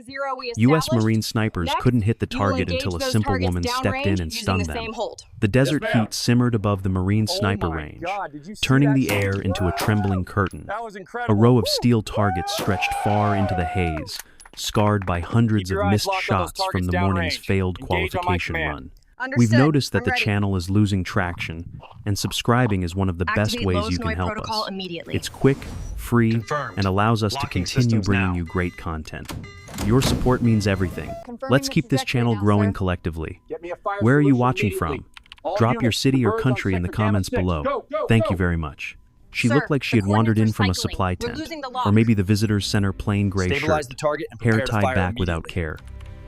zero we U.S. established. Marine snipers Next, couldn't hit the you will target engage until a those simple targets woman stepped in downrange and using stunned the them. same hold. The desert Yes, ma'am. heat simmered above the Marine Oh sniper my range, God, did you see turning that the shot? air into a trembling curtain. That was A incredible. row of Woo! steel targets stretched far into the haze, scarred by hundreds Keep of your eyes missed locked on those shots from targets the morning's downrange. failed Engage on my qualification command. run. Understood. We've noticed that I'm the ready. channel is losing traction, and subscribing is one of the best Activate ways you can low-snow help protocol us. immediately. It's quick, free, Confirmed. and allows us to Locking continue systems bringing now. you great content. Your support means everything. Confirming Let's the keep this trajectory channel now, growing sir. collectively. Get me a fire Where are you solution watching immediately. from? All Drop your units, city or birds on country in the sector Gamma comments 6. below. Go, Thank go. you very much. She Sir, looked like she the had wandered in coordinates are from a cycling. supply We're tent, losing the or lock. maybe the visitor's center plain gray Stabilize shirt, the target and hair prepare to tied fire back without immediately. care.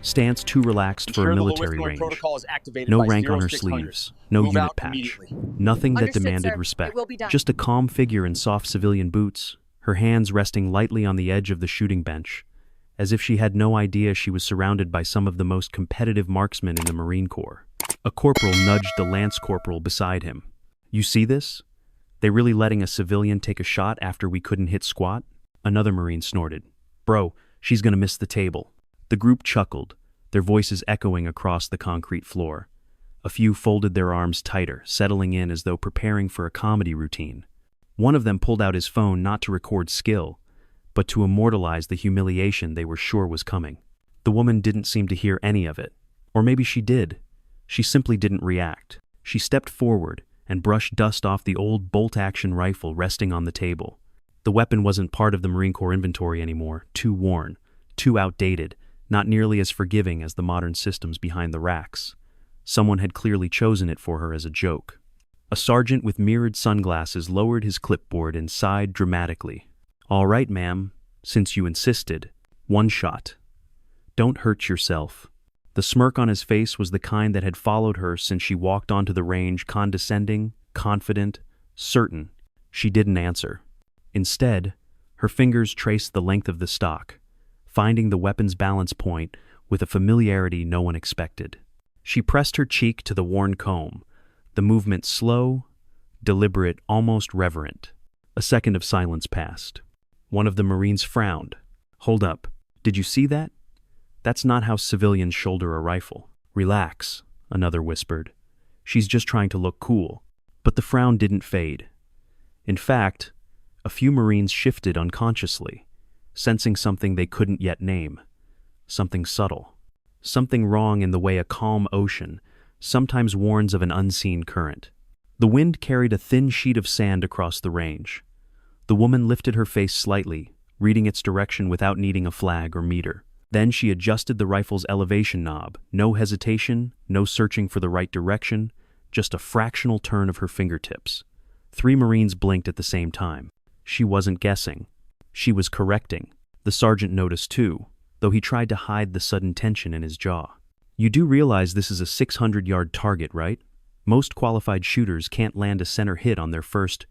Stance too relaxed for Ensure a the military low-snow range. protocol is activated No by rank on her 0600. sleeves, no Move unit out patch. immediately. Nothing that Understood, demanded sir. It respect. will be done. Just a calm figure in soft civilian boots, her hands resting lightly on the edge of the shooting bench, as if she had no idea she was surrounded by some of the most competitive marksmen in the Marine Corps. A corporal nudged the lance corporal beside him. You see this? They really letting a civilian take a shot after we couldn't hit squat? Another Marine snorted. Bro, she's gonna miss the table. The group chuckled, their voices echoing across the concrete floor. A few folded their arms tighter, settling in as though preparing for a comedy routine. One of them pulled out his phone not to record skill, but to immortalize the humiliation they were sure was coming. The woman didn't seem to hear any of it. Or maybe she did. She simply didn't react. She stepped forward and brushed dust off the old bolt-action rifle resting on the table. The weapon wasn't part of the Marine Corps inventory anymore, too worn, too outdated, not nearly as forgiving as the modern systems behind the racks. Someone had clearly chosen it for her as a joke. A sergeant with mirrored sunglasses lowered his clipboard and sighed dramatically. All right, ma'am, since you insisted. One shot. Don't hurt yourself. The smirk on his face was the kind that had followed her since she walked onto the range, condescending, confident, certain. She didn't answer. Instead, her fingers traced the length of the stock, finding the weapon's balance point with a familiarity no one expected. She pressed her cheek to the worn comb, the movement slow, deliberate, almost reverent. A second of silence passed. One of the Marines frowned. Hold up. Did you see that? That's not how civilians shoulder a rifle. Relax, another whispered. She's just trying to look cool. But the frown didn't fade. In fact, a few Marines shifted unconsciously, sensing something they couldn't yet name. Something subtle. Something wrong in the way a calm ocean sometimes warns of an unseen current. The wind carried a thin sheet of sand across the range. The woman lifted her face slightly, reading its direction without needing a flag or meter. Then she adjusted the rifle's elevation knob. No hesitation, no searching for the right direction, just a fractional turn of her fingertips. 3 Marines blinked at the same time. She wasn't guessing. She was correcting. The sergeant noticed too, though he tried to hide the sudden tension in his jaw. You do realize this is a 600-yard target, right? Most qualified shooters can't land a center hit on their first.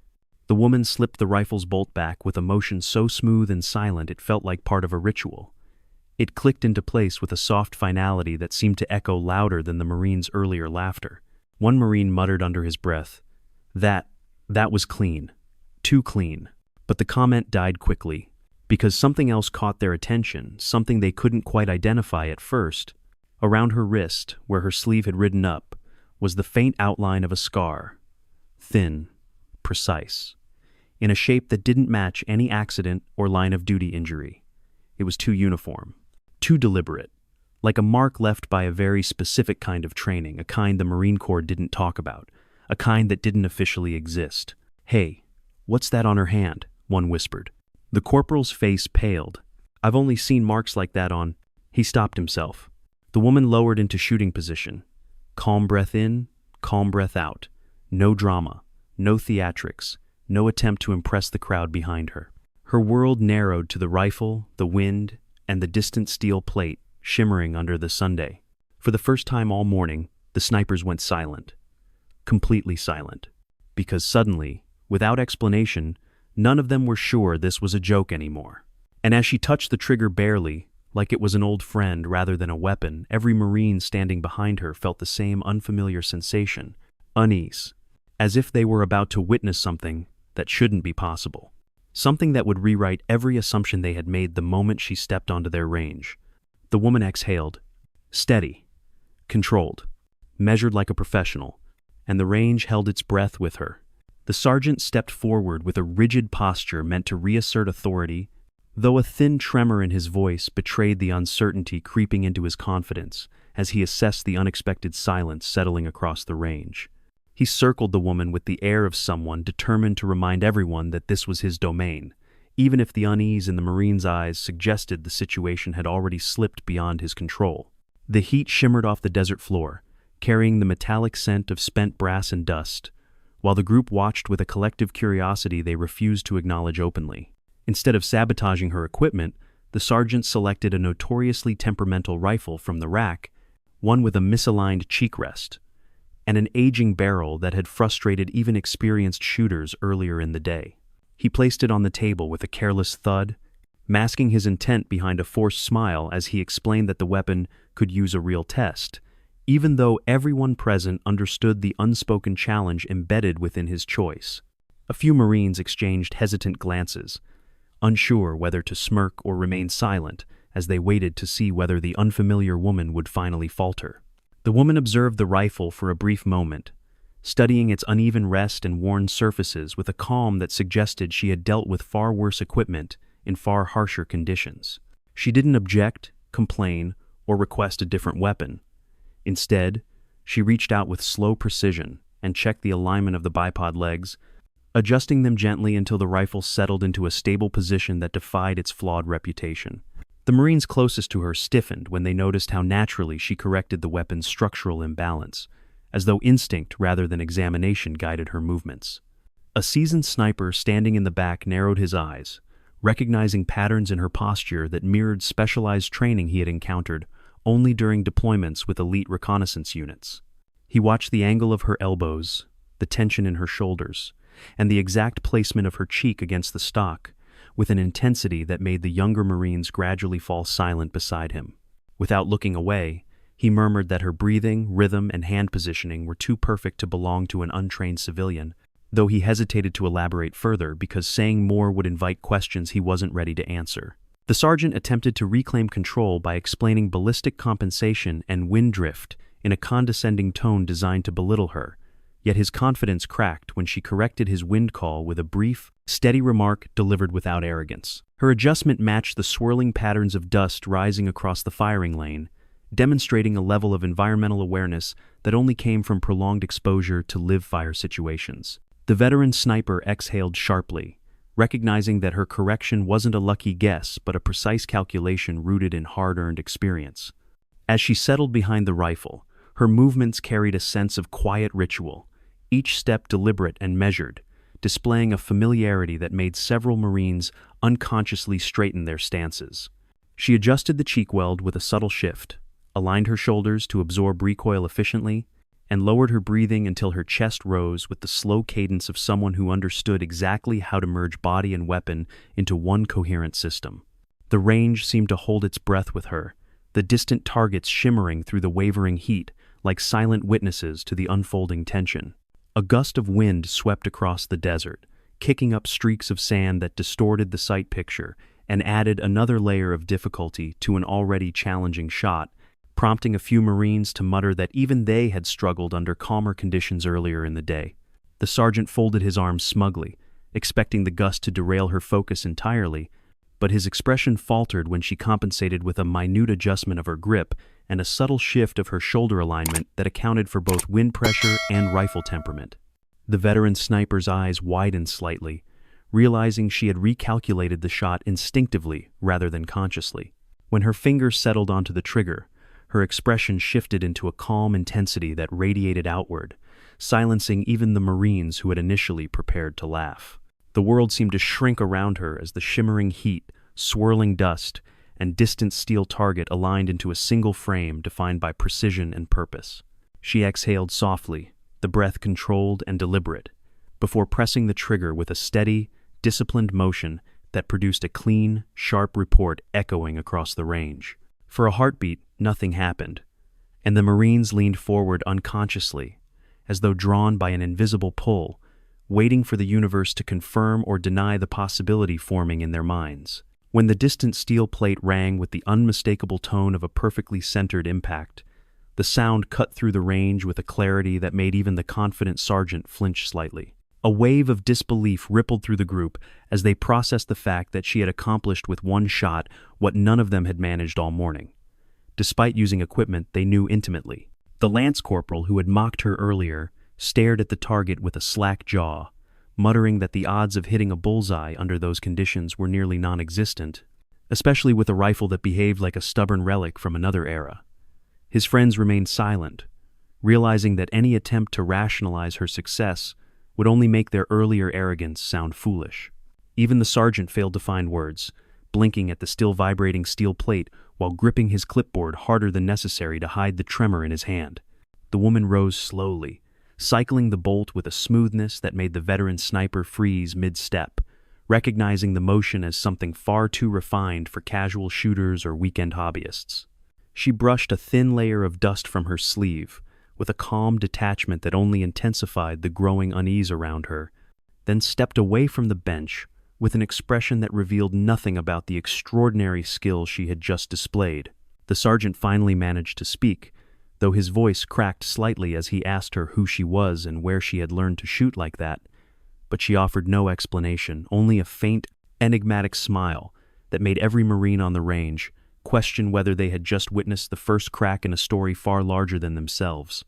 The woman slipped the rifle's bolt back with a motion so smooth and silent it felt like part of a ritual. It clicked into place with a soft finality that seemed to echo louder than the Marine's earlier laughter. One Marine muttered under his breath, That was clean. Too clean. But the comment died quickly, because something else caught their attention, something they couldn't quite identify at first. Around her wrist, where her sleeve had ridden up, was the faint outline of a scar. Thin, precise, in a shape that didn't match any accident or line of duty injury. It was too uniform, too deliberate, like a mark left by a very specific kind of training, a kind the Marine Corps didn't talk about, a kind that didn't officially exist. Hey, what's that on her hand? One whispered. The corporal's face paled. I've only seen marks like that on... He stopped himself. The woman lowered into shooting position. Calm breath in, calm breath out. No drama, no theatrics, no attempt to impress the crowd behind her. Her world narrowed to the rifle, the wind, and the distant steel plate shimmering under the Sunday. For the first time all morning, the snipers went silent. Completely silent. Because suddenly, without explanation, none of them were sure this was a joke anymore. And as she touched the trigger barely, like it was an old friend rather than a weapon, every Marine standing behind her felt the same unfamiliar sensation, unease, as if they were about to witness something that shouldn't be possible. Something that would rewrite every assumption they had made the moment she stepped onto their range. The woman exhaled. Steady, controlled, measured like a professional, and the range held its breath with her. The sergeant stepped forward with a rigid posture meant to reassert authority, though a thin tremor in his voice betrayed the uncertainty creeping into his confidence as he assessed the unexpected silence settling across the range. He circled the woman with the air of someone determined to remind everyone that this was his domain, even if the unease in the Marine's eyes suggested the situation had already slipped beyond his control. The heat shimmered off the desert floor, carrying the metallic scent of spent brass and dust, while the group watched with a collective curiosity they refused to acknowledge openly. Instead of sabotaging her equipment, the sergeant selected a notoriously temperamental rifle from the rack, one with a misaligned cheek rest, and an aging barrel that had frustrated even experienced shooters earlier in the day. He placed it on the table with a careless thud, masking his intent behind a forced smile as he explained that the weapon could use a real test, even though everyone present understood the unspoken challenge embedded within his choice. A few Marines exchanged hesitant glances, unsure whether to smirk or remain silent as they waited to see whether the unfamiliar woman would finally falter. The woman observed the rifle for a brief moment, studying its uneven rest and worn surfaces with a calm that suggested she had dealt with far worse equipment in far harsher conditions. She didn't object, complain, or request a different weapon. Instead, she reached out with slow precision and checked the alignment of the bipod legs, adjusting them gently until the rifle settled into a stable position that defied its flawed reputation. The Marines closest to her stiffened when they noticed how naturally she corrected the weapon's structural imbalance, as though instinct rather than examination guided her movements. A seasoned sniper standing in the back narrowed his eyes, recognizing patterns in her posture that mirrored specialized training he had encountered only during deployments with elite reconnaissance units. He watched the angle of her elbows, the tension in her shoulders, and the exact placement of her cheek against the stock, with an intensity that made the younger Marines gradually fall silent beside him. Without looking away, he murmured that her breathing, rhythm, and hand positioning were too perfect to belong to an untrained civilian, though he hesitated to elaborate further because saying more would invite questions he wasn't ready to answer. The sergeant attempted to reclaim control by explaining ballistic compensation and wind drift in a condescending tone designed to belittle her, yet his confidence cracked when she corrected his wind call with a brief, steady remark delivered without arrogance. Her adjustment matched the swirling patterns of dust rising across the firing lane, demonstrating a level of environmental awareness that only came from prolonged exposure to live-fire situations. The veteran sniper exhaled sharply, recognizing that her correction wasn't a lucky guess but a precise calculation rooted in hard-earned experience. As she settled behind the rifle, her movements carried a sense of quiet ritual, each step deliberate and measured, displaying a familiarity that made several Marines unconsciously straighten their stances. She adjusted the cheek weld with a subtle shift, aligned her shoulders to absorb recoil efficiently, and lowered her breathing until her chest rose with the slow cadence of someone who understood exactly how to merge body and weapon into one coherent system. The range seemed to hold its breath with her, the distant targets shimmering through the wavering heat like silent witnesses to the unfolding tension. A gust of wind swept across the desert, kicking up streaks of sand that distorted the sight picture and added another layer of difficulty to an already challenging shot, prompting a few Marines to mutter that even they had struggled under calmer conditions earlier in the day. The sergeant folded his arms smugly, expecting the gust to derail her focus entirely, but his expression faltered when she compensated with a minute adjustment of her grip and a subtle shift of her shoulder alignment that accounted for both wind pressure and rifle temperament. The veteran sniper's eyes widened slightly, realizing she had recalculated the shot instinctively rather than consciously. When her fingers settled onto the trigger, her expression shifted into a calm intensity that radiated outward, silencing even the Marines who had initially prepared to laugh. The world seemed to shrink around her as the shimmering heat, swirling dust, and distant steel target aligned into a single frame defined by precision and purpose. She exhaled softly, the breath controlled and deliberate, before pressing the trigger with a steady, disciplined motion that produced a clean, sharp report echoing across the range. For a heartbeat, nothing happened, and the Marines leaned forward unconsciously, as though drawn by an invisible pull, waiting for the universe to confirm or deny the possibility forming in their minds. When the distant steel plate rang with the unmistakable tone of a perfectly centered impact, the sound cut through the range with a clarity that made even the confident sergeant flinch slightly. A wave of disbelief rippled through the group as they processed the fact that she had accomplished with one shot what none of them had managed all morning. Despite using equipment they knew intimately. The lance corporal who had mocked her earlier stared at the target with a slack jaw, muttering that the odds of hitting a bullseye under those conditions were nearly non-existent, especially with a rifle that behaved like a stubborn relic from another era. His friends remained silent, realizing that any attempt to rationalize her success would only make their earlier arrogance sound foolish. Even the sergeant failed to find words, blinking at the still vibrating steel plate while gripping his clipboard harder than necessary to hide the tremor in his hand. The woman rose slowly, cycling the bolt with a smoothness that made the veteran sniper freeze mid-step, recognizing the motion as something far too refined for casual shooters or weekend hobbyists. She brushed a thin layer of dust from her sleeve, with a calm detachment that only intensified the growing unease around her, then stepped away from the bench with an expression that revealed nothing about the extraordinary skill she had just displayed. The sergeant finally managed to speak, though his voice cracked slightly as he asked her who she was and where she had learned to shoot like that, but she offered no explanation, only a faint, enigmatic smile that made every Marine on the range question whether they had just witnessed the first crack in a story far larger than themselves.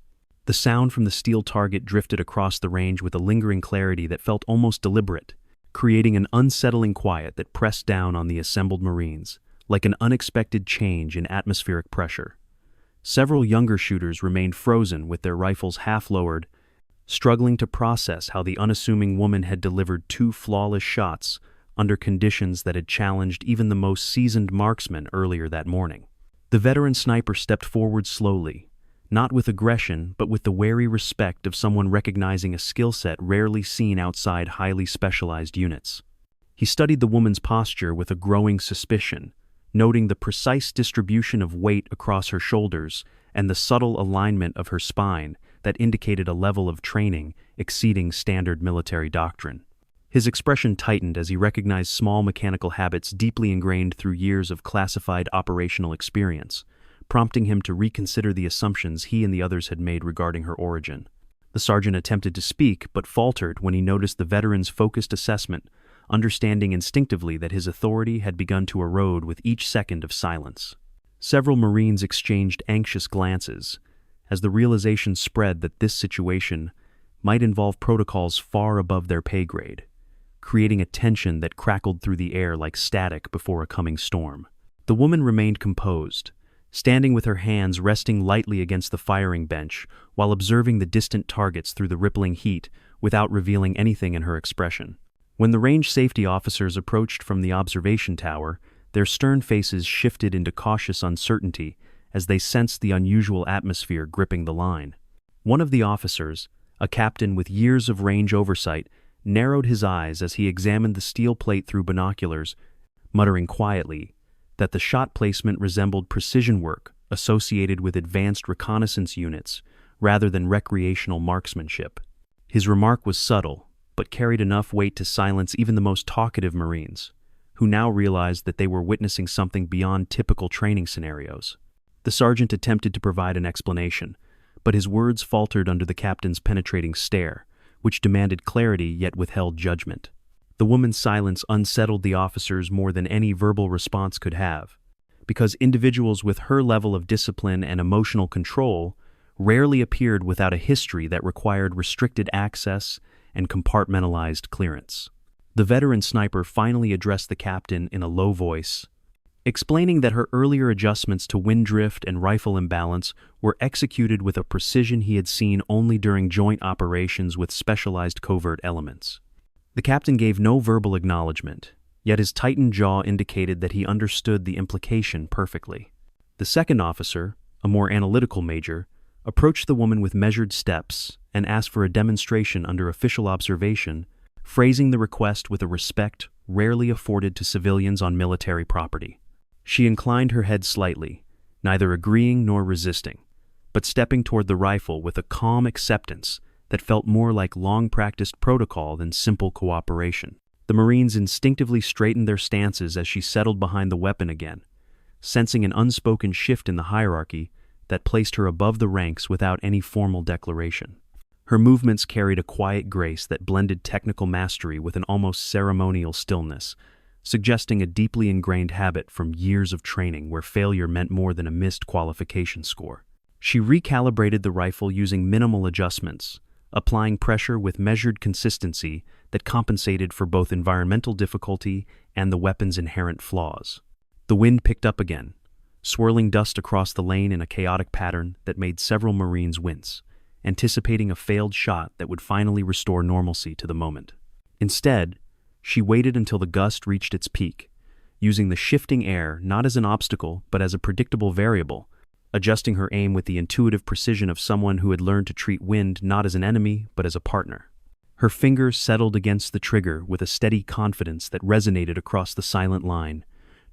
The sound from the steel target drifted across the range with a lingering clarity that felt almost deliberate, creating an unsettling quiet that pressed down on the assembled Marines, like an unexpected change in atmospheric pressure. Several younger shooters remained frozen with their rifles half-lowered, struggling to process how the unassuming woman had delivered two flawless shots under conditions that had challenged even the most seasoned marksman earlier that morning. The veteran sniper stepped forward slowly, not with aggression but with the wary respect of someone recognizing a skill set rarely seen outside highly specialized units. He studied the woman's posture with a growing suspicion, noting the precise distribution of weight across her shoulders and the subtle alignment of her spine that indicated a level of training exceeding standard military doctrine. His expression tightened as he recognized small mechanical habits deeply ingrained through years of classified operational experience, prompting him to reconsider the assumptions he and the others had made regarding her origin. The sergeant attempted to speak, but faltered when he noticed the veteran's focused assessment, understanding instinctively that his authority had begun to erode with each second of silence. Several Marines exchanged anxious glances, as the realization spread that this situation might involve protocols far above their pay grade, creating a tension that crackled through the air like static before a coming storm. The woman remained composed, standing with her hands resting lightly against the firing bench while observing the distant targets through the rippling heat without revealing anything in her expression. When the range safety officers approached from the observation tower, their stern faces shifted into cautious uncertainty as they sensed the unusual atmosphere gripping the line. One of the officers, a captain with years of range oversight, narrowed his eyes as he examined the steel plate through binoculars, muttering quietly that the shot placement resembled precision work associated with advanced reconnaissance units rather than recreational marksmanship. His remark was subtle, but carried enough weight to silence even the most talkative Marines, who now realized that they were witnessing something beyond typical training scenarios. The sergeant attempted to provide an explanation, but his words faltered under the captain's penetrating stare, which demanded clarity yet withheld judgment. The woman's silence unsettled the officers more than any verbal response could have, because individuals with her level of discipline and emotional control rarely appeared without a history that required restricted access and compartmentalized clearance. The veteran sniper finally addressed the captain in a low voice, explaining that her earlier adjustments to wind drift and rifle imbalance were executed with a precision he had seen only during joint operations with specialized covert elements. The captain gave no verbal acknowledgement, yet his tightened jaw indicated that he understood the implication perfectly. The second officer, a more analytical major, approached the woman with measured steps and asked for a demonstration under official observation, phrasing the request with a respect rarely afforded to civilians on military property. She inclined her head slightly, neither agreeing nor resisting, but stepping toward the rifle with a calm acceptance that felt more like long-practiced protocol than simple cooperation. The Marines instinctively straightened their stances as she settled behind the weapon again, sensing an unspoken shift in the hierarchy that placed her above the ranks without any formal declaration. Her movements carried a quiet grace that blended technical mastery with an almost ceremonial stillness, suggesting a deeply ingrained habit from years of training where failure meant more than a missed qualification score. She recalibrated the rifle using minimal adjustments, applying pressure with measured consistency that compensated for both environmental difficulty and the weapon's inherent flaws. The wind picked up again, swirling dust across the lane in a chaotic pattern that made several Marines wince, anticipating a failed shot that would finally restore normalcy to the moment. Instead, she waited until the gust reached its peak, using the shifting air not as an obstacle but as a predictable variable, adjusting her aim with the intuitive precision of someone who had learned to treat wind not as an enemy but as a partner. Her fingers settled against the trigger with a steady confidence that resonated across the silent line,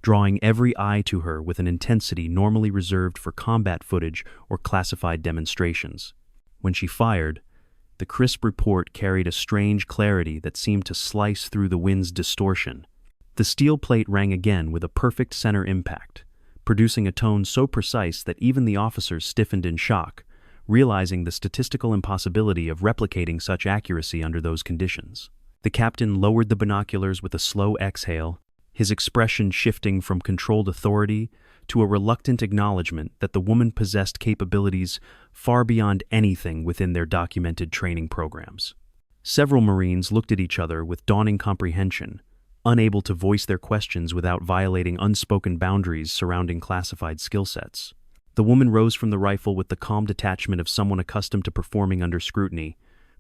drawing every eye to her with an intensity normally reserved for combat footage or classified demonstrations. When she fired, the crisp report carried a strange clarity that seemed to slice through the wind's distortion. The steel plate rang again with a perfect center impact, producing a tone so precise that even the officers stiffened in shock, realizing the statistical impossibility of replicating such accuracy under those conditions. The captain lowered the binoculars with a slow exhale, his expression shifting from controlled authority to a reluctant acknowledgement that the woman possessed capabilities far beyond anything within their documented training programs. Several Marines looked at each other with dawning comprehension, unable to voice their questions without violating unspoken boundaries surrounding classified skill sets. The woman rose from the rifle with the calm detachment of someone accustomed to performing under scrutiny,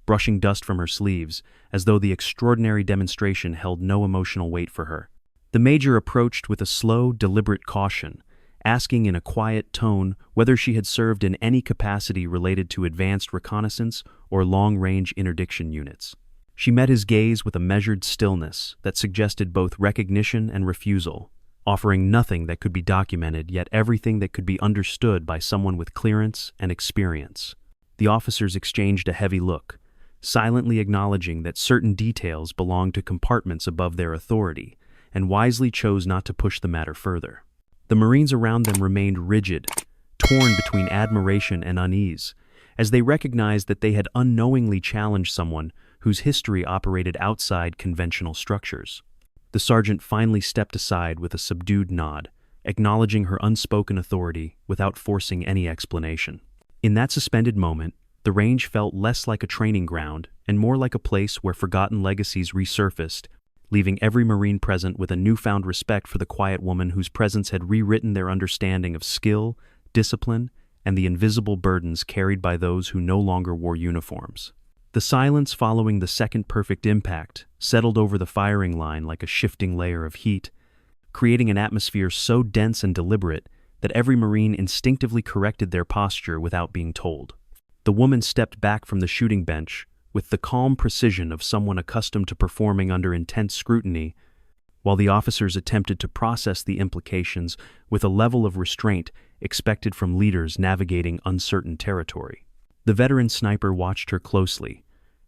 brushing dust from her sleeves as though the extraordinary demonstration held no emotional weight for her. The major approached with a slow, deliberate caution, asking in a quiet tone whether she had served in any capacity related to advanced reconnaissance or long-range interdiction units. She met his gaze with a measured stillness that suggested both recognition and refusal, offering nothing that could be documented yet everything that could be understood by someone with clearance and experience. The officers exchanged a heavy look, silently acknowledging that certain details belonged to compartments above their authority, and wisely chose not to push the matter further. The Marines around them remained rigid, torn between admiration and unease, as they recognized that they had unknowingly challenged someone whose history operated outside conventional structures. The sergeant finally stepped aside with a subdued nod, acknowledging her unspoken authority without forcing any explanation. In that suspended moment, the range felt less like a training ground and more like a place where forgotten legacies resurfaced, leaving every Marine present with a newfound respect for the quiet woman whose presence had rewritten their understanding of skill, discipline, and the invisible burdens carried by those who no longer wore uniforms. The silence following the second perfect impact settled over the firing line like a shifting layer of heat, creating an atmosphere so dense and deliberate that every Marine instinctively corrected their posture without being told. The woman stepped back from the shooting bench with the calm precision of someone accustomed to performing under intense scrutiny, while the officers attempted to process the implications with a level of restraint expected from leaders navigating uncertain territory. The veteran sniper watched her closely,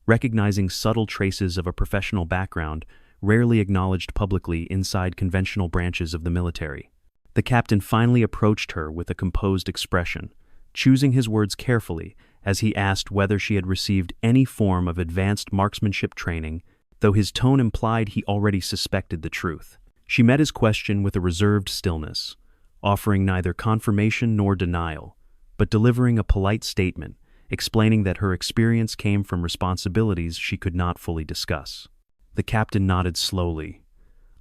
recognizing subtle traces of a professional background rarely acknowledged publicly inside conventional branches of the military. The captain finally approached her with a composed expression, choosing his words carefully as he asked whether she had received any form of advanced marksmanship training, though his tone implied he already suspected the truth. She met his question with a reserved stillness, offering neither confirmation nor denial, but delivering a polite statement, explaining that her experience came from responsibilities she could not fully discuss. The captain nodded slowly,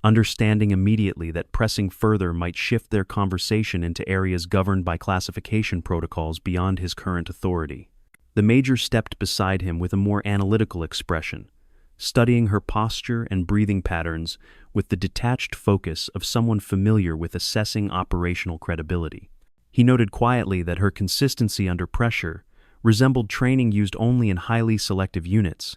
understanding immediately that pressing further might shift their conversation into areas governed by classification protocols beyond his current authority. The major stepped beside him with a more analytical expression, studying her posture and breathing patterns with the detached focus of someone familiar with assessing operational credibility. He noted quietly that her consistency under pressure resembled training used only in highly selective units,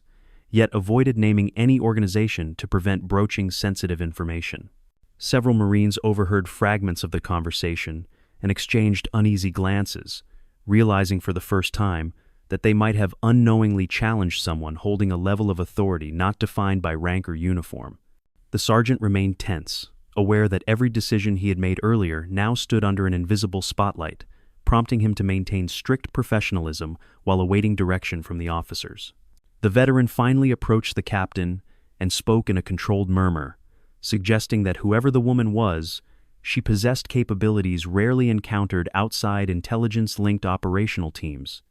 yet avoided naming any organization to prevent broaching sensitive information. Several Marines overheard fragments of the conversation and exchanged uneasy glances, realizing for the first time that they might have unknowingly challenged someone holding a level of authority not defined by rank or uniform. The sergeant remained tense, aware that every decision he had made earlier now stood under an invisible spotlight, prompting him to maintain strict professionalism while awaiting direction from the officers. The veteran finally approached the captain and spoke in a controlled murmur, suggesting that whoever the woman was, she possessed capabilities rarely encountered outside intelligence-linked operational teams.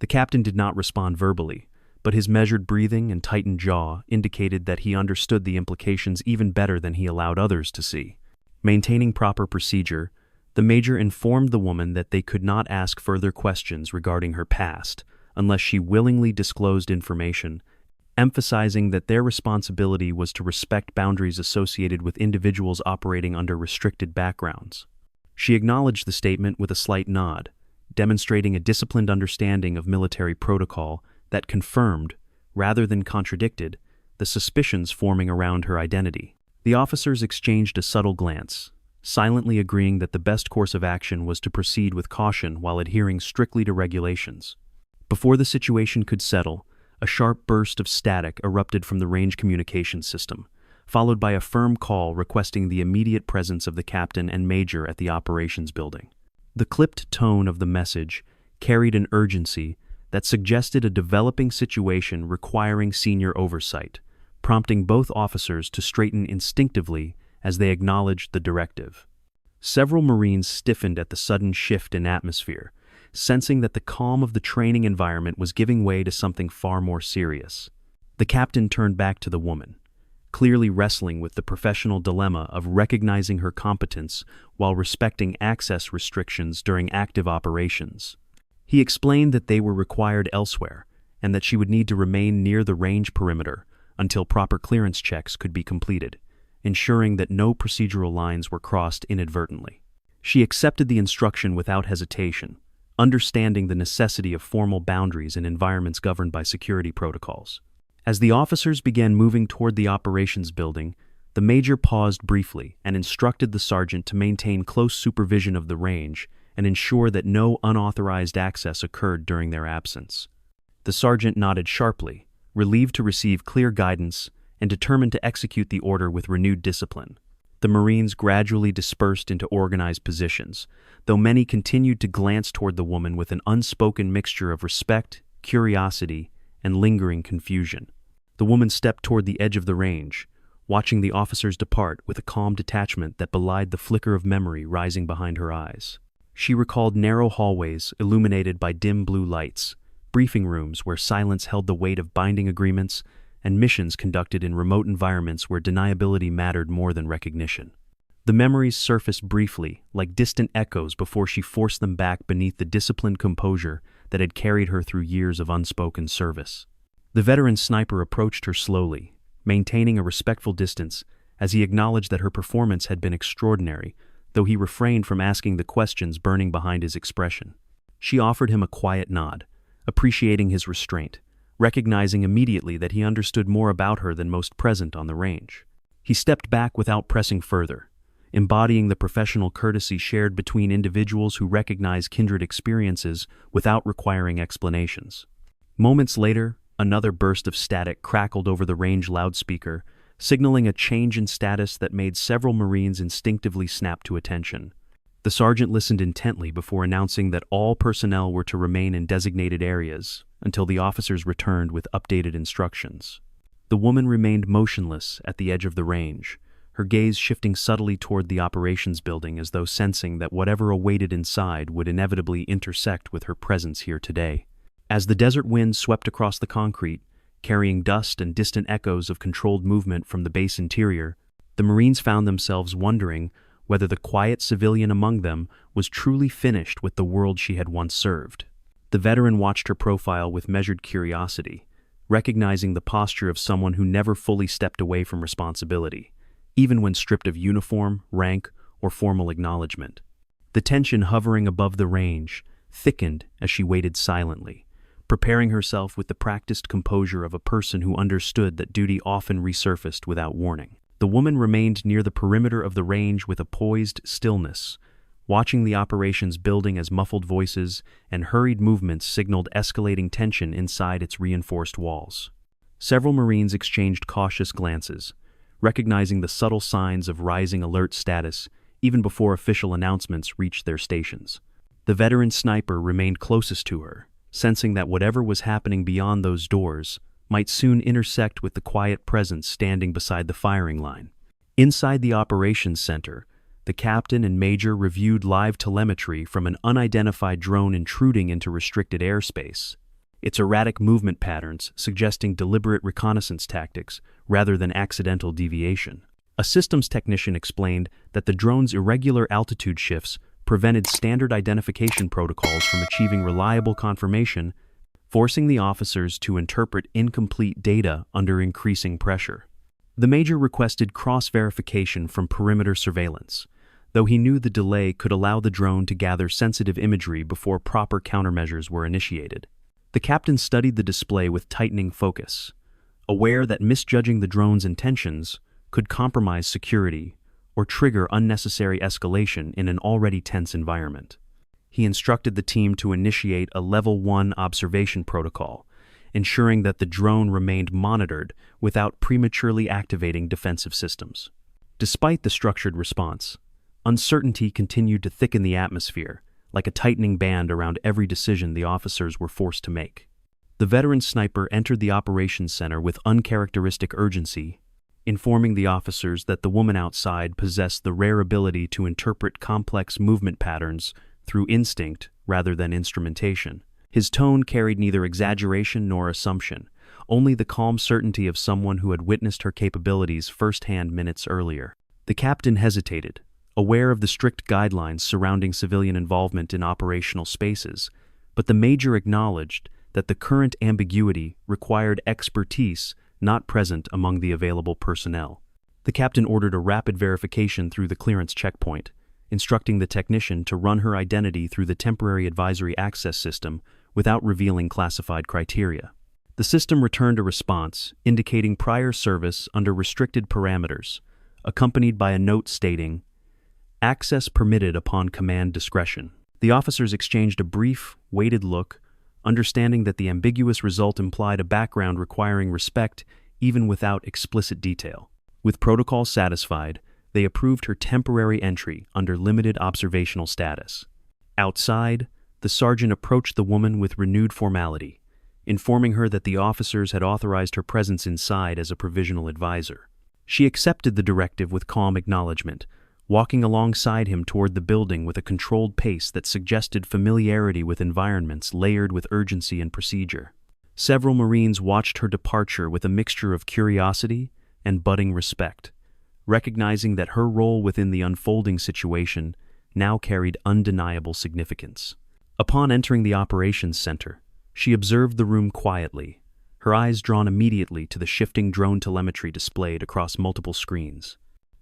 The captain did not respond verbally, but his measured breathing and tightened jaw indicated that he understood the implications even better than he allowed others to see. Maintaining proper procedure, the major informed the woman that they could not ask further questions regarding her past unless she willingly disclosed information, emphasizing that their responsibility was to respect boundaries associated with individuals operating under restricted backgrounds. She acknowledged the statement with a slight nod, demonstrating a disciplined understanding of military protocol that confirmed, rather than contradicted, the suspicions forming around her identity. The officers exchanged a subtle glance, silently agreeing that the best course of action was to proceed with caution while adhering strictly to regulations. Before the situation could settle, a sharp burst of static erupted from the range communications system, followed by a firm call requesting the immediate presence of the captain and major at the operations building. The clipped tone of the message carried an urgency that suggested a developing situation requiring senior oversight, prompting both officers to straighten instinctively as they acknowledged the directive. Several Marines stiffened at the sudden shift in atmosphere, sensing that the calm of the training environment was giving way to something far more serious. The captain turned back to the woman, clearly wrestling with the professional dilemma of recognizing her competence while respecting access restrictions during active operations. He explained that they were required elsewhere and that she would need to remain near the range perimeter until proper clearance checks could be completed, ensuring that no procedural lines were crossed inadvertently. She accepted the instruction without hesitation, understanding the necessity of formal boundaries in environments governed by security protocols. As the officers began moving toward the operations building, the major paused briefly and instructed the sergeant to maintain close supervision of the range and ensure that no unauthorized access occurred during their absence. The sergeant nodded sharply, relieved to receive clear guidance and determined to execute the order with renewed discipline. The Marines gradually dispersed into organized positions, though many continued to glance toward the woman with an unspoken mixture of respect, curiosity, and lingering confusion. The woman stepped toward the edge of the range, watching the officers depart with a calm detachment that belied the flicker of memory rising behind her eyes. She recalled narrow hallways illuminated by dim blue lights, briefing rooms where silence held the weight of binding agreements, and missions conducted in remote environments where deniability mattered more than recognition. The memories surfaced briefly, like distant echoes before she forced them back beneath the disciplined composure that had carried her through years of unspoken service. The veteran sniper approached her slowly, maintaining a respectful distance as he acknowledged that her performance had been extraordinary, though he refrained from asking the questions burning behind his expression. She offered him a quiet nod, appreciating his restraint, recognizing immediately that he understood more about her than most present on the range. He stepped back without pressing further, embodying the professional courtesy shared between individuals who recognize kindred experiences without requiring explanations. Moments later, another burst of static crackled over the range loudspeaker, signaling a change in status that made several Marines instinctively snap to attention. The sergeant listened intently before announcing that all personnel were to remain in designated areas until the officers returned with updated instructions. The woman remained motionless at the edge of the range, her gaze shifting subtly toward the operations building as though sensing that whatever awaited inside would inevitably intersect with her presence here today. As the desert wind swept across the concrete, carrying dust and distant echoes of controlled movement from the base interior, the Marines found themselves wondering whether the quiet civilian among them was truly finished with the world she had once served. The veteran watched her profile with measured curiosity, recognizing the posture of someone who never fully stepped away from responsibility, even when stripped of uniform, rank, or formal acknowledgement. The tension hovering above the range thickened as she waited silently, preparing herself with the practiced composure of a person who understood that duty often resurfaced without warning. The woman remained near the perimeter of the range with a poised stillness, watching the operations building as muffled voices and hurried movements signaled escalating tension inside its reinforced walls. Several Marines exchanged cautious glances, recognizing the subtle signs of rising alert status even before official announcements reached their stations. The veteran sniper remained closest to her, sensing that whatever was happening beyond those doors might soon intersect with the quiet presence standing beside the firing line. Inside the operations center, the captain and major reviewed live telemetry from an unidentified drone intruding into restricted airspace, its erratic movement patterns suggesting deliberate reconnaissance tactics rather than accidental deviation. A systems technician explained that the drone's irregular altitude shifts prevented standard identification protocols from achieving reliable confirmation, forcing the officers to interpret incomplete data under increasing pressure. The major requested cross-verification from perimeter surveillance, though he knew the delay could allow the drone to gather sensitive imagery before proper countermeasures were initiated. The captain studied the display with tightening focus, aware that misjudging the drone's intentions could compromise security or trigger unnecessary escalation in an already tense environment. He instructed the team to initiate a Level 1 observation protocol, ensuring that the drone remained monitored without prematurely activating defensive systems. Despite the structured response, uncertainty continued to thicken the atmosphere, like a tightening band around every decision the officers were forced to make. The veteran sniper entered the operations center with uncharacteristic urgency, informing the officers that the woman outside possessed the rare ability to interpret complex movement patterns through instinct rather than instrumentation. His tone carried neither exaggeration nor assumption, only the calm certainty of someone who had witnessed her capabilities firsthand minutes earlier. The captain hesitated, aware of the strict guidelines surrounding civilian involvement in operational spaces, but the major acknowledged that the current ambiguity required expertise not present among the available personnel. The captain ordered a rapid verification through the clearance checkpoint, instructing the technician to run her identity through the temporary advisory access system without revealing classified criteria. The system returned a response indicating prior service under restricted parameters, accompanied by a note stating, "Access permitted upon command discretion." The officers exchanged a brief, weighted look, understanding that the ambiguous result implied a background requiring respect even without explicit detail. With protocol satisfied, they approved her temporary entry under limited observational status. Outside, the sergeant approached the woman with renewed formality, informing her that the officers had authorized her presence inside as a provisional advisor. She accepted the directive with calm acknowledgement, walking alongside him toward the building with a controlled pace that suggested familiarity with environments layered with urgency and procedure. Several Marines watched her departure with a mixture of curiosity and budding respect, recognizing that her role within the unfolding situation now carried undeniable significance. Upon entering the operations center, she observed the room quietly, her eyes drawn immediately to the shifting drone telemetry displayed across multiple screens.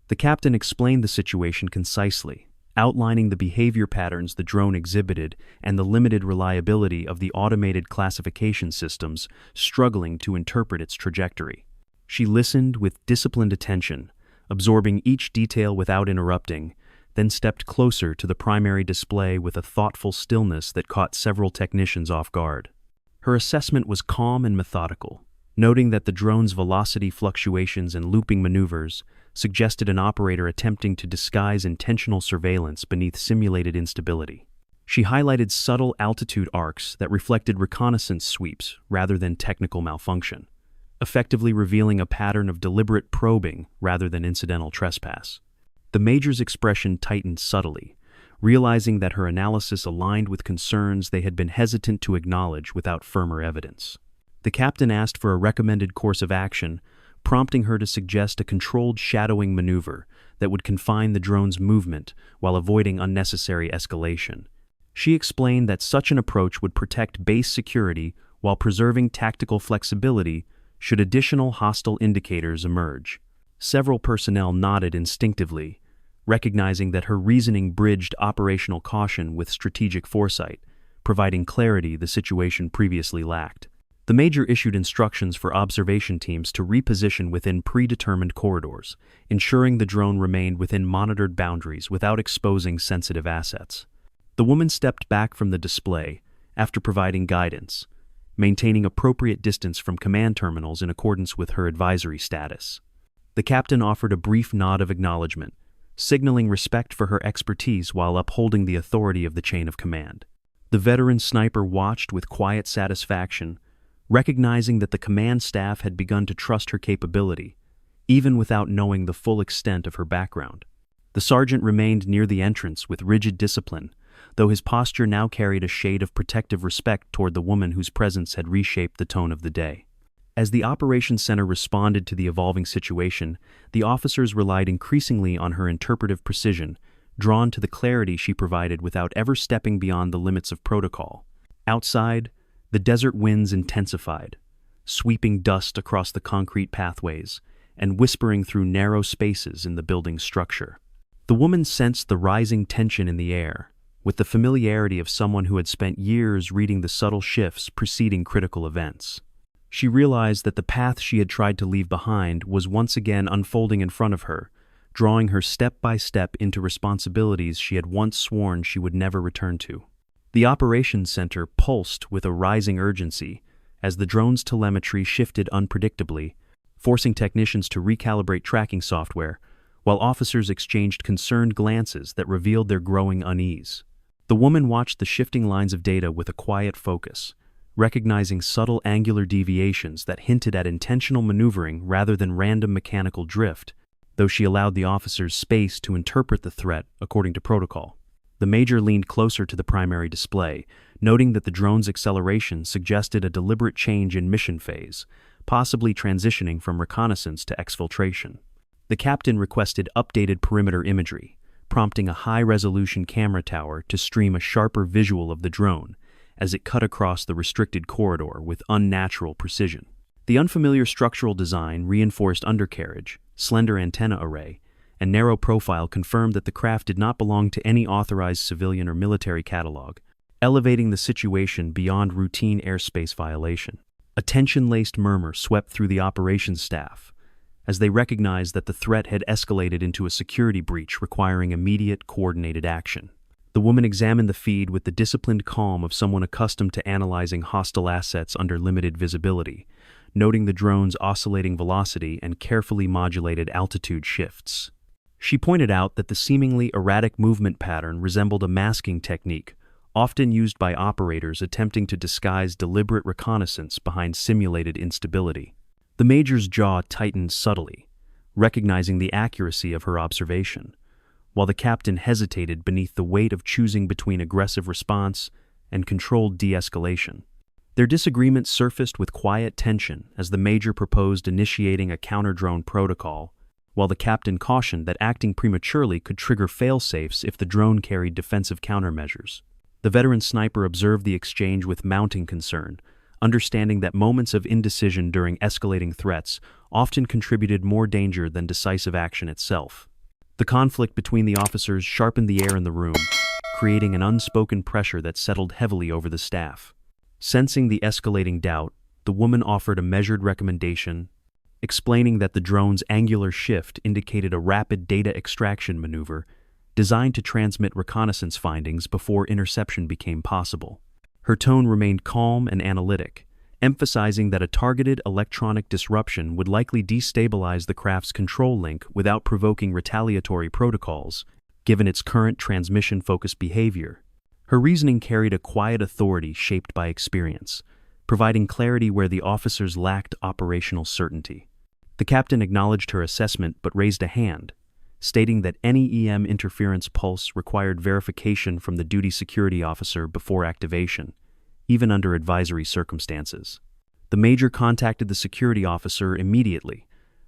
The captain explained the situation concisely, outlining the behavior patterns the drone exhibited and the limited reliability of the automated classification systems struggling to interpret its trajectory. She listened with disciplined attention, absorbing each detail without interrupting, then stepped closer to the primary display with a thoughtful stillness that caught several technicians off guard. Her assessment was calm and methodical, noting that the drone's velocity fluctuations and looping maneuvers suggested an operator attempting to disguise intentional surveillance beneath simulated instability. She highlighted subtle altitude arcs that reflected reconnaissance sweeps rather than technical malfunction, effectively revealing a pattern of deliberate probing rather than incidental trespass. The major's expression tightened subtly, realizing that her analysis aligned with concerns they had been hesitant to acknowledge without firmer evidence. The captain asked for a recommended course of action, prompting her to suggest a controlled shadowing maneuver that would confine the drone's movement while avoiding unnecessary escalation. She explained that such an approach would protect base security while preserving tactical flexibility should additional hostile indicators emerge. Several personnel nodded instinctively, recognizing that her reasoning bridged operational caution with strategic foresight, providing clarity the situation previously lacked. The major issued instructions for observation teams to reposition within predetermined corridors, ensuring the drone remained within monitored boundaries without exposing sensitive assets. The woman stepped back from the display after providing guidance, maintaining appropriate distance from command terminals in accordance with her advisory status. The captain offered a brief nod of acknowledgement, signaling respect for her expertise while upholding the authority of the chain of command. The veteran sniper watched with quiet satisfaction, recognizing that the command staff had begun to trust her capability, even without knowing the full extent of her background. The sergeant remained near the entrance with rigid discipline, though his posture now carried a shade of protective respect toward the woman whose presence had reshaped the tone of the day. As the operations center responded to the evolving situation, the officers relied increasingly on her interpretive precision, drawn to the clarity she provided without ever stepping beyond the limits of protocol. Outside, the desert winds intensified, sweeping dust across the concrete pathways and whispering through narrow spaces in the building's structure. The woman sensed the rising tension in the air, with the familiarity of someone who had spent years reading the subtle shifts preceding critical events. She realized that the path she had tried to leave behind was once again unfolding in front of her, drawing her step by step into responsibilities she had once sworn she would never return to. The operations center pulsed with a rising urgency as the drone's telemetry shifted unpredictably, forcing technicians to recalibrate tracking software, while officers exchanged concerned glances that revealed their growing unease. The woman watched the shifting lines of data with a quiet focus, recognizing subtle angular deviations that hinted at intentional maneuvering rather than random mechanical drift, though she allowed the officers space to interpret the threat according to protocol. The major leaned closer to the primary display, noting that the drone's acceleration suggested a deliberate change in mission phase, possibly transitioning from reconnaissance to exfiltration. The captain requested updated perimeter imagery, prompting a high-resolution camera tower to stream a sharper visual of the drone as it cut across the restricted corridor with unnatural precision. The unfamiliar structural design, reinforced undercarriage, slender antenna array, and narrow profile confirmed that the craft did not belong to any authorized civilian or military catalog, elevating the situation beyond routine airspace violation. A tension-laced murmur swept through the operations staff as they recognized that the threat had escalated into a security breach requiring immediate, coordinated action. The woman examined the feed with the disciplined calm of someone accustomed to analyzing hostile assets under limited visibility, noting the drone's oscillating velocity and carefully modulated altitude shifts. She pointed out that the seemingly erratic movement pattern resembled a masking technique, often used by operators attempting to disguise deliberate reconnaissance behind simulated instability. The major's jaw tightened subtly, recognizing the accuracy of her observation, while the captain hesitated beneath the weight of choosing between aggressive response and controlled de-escalation. Their disagreement surfaced with quiet tension as the major proposed initiating a counter-drone protocol, while the captain cautioned that acting prematurely could trigger fail-safes if the drone carried defensive countermeasures. The veteran sniper observed the exchange with mounting concern, understanding that moments of indecision during escalating threats often contributed more danger than decisive action itself. The conflict between the officers sharpened the air in the room, creating an unspoken pressure that settled heavily over the staff. Sensing the escalating doubt, the woman offered a measured recommendation, explaining that the drone's angular shift indicated a rapid data extraction maneuver designed to transmit reconnaissance findings before interception became possible. Her tone remained calm and analytic, emphasizing that a targeted electronic disruption would likely destabilize the craft's control link without provoking retaliatory protocols, given its current transmission-focused behavior. Her reasoning carried a quiet authority shaped by experience, providing clarity where the officers lacked operational certainty. The captain acknowledged her assessment but raised a hand, stating that any EM interference pulse required verification from the duty security officer before activation, even under advisory circumstances. The major contacted the security officer immediately,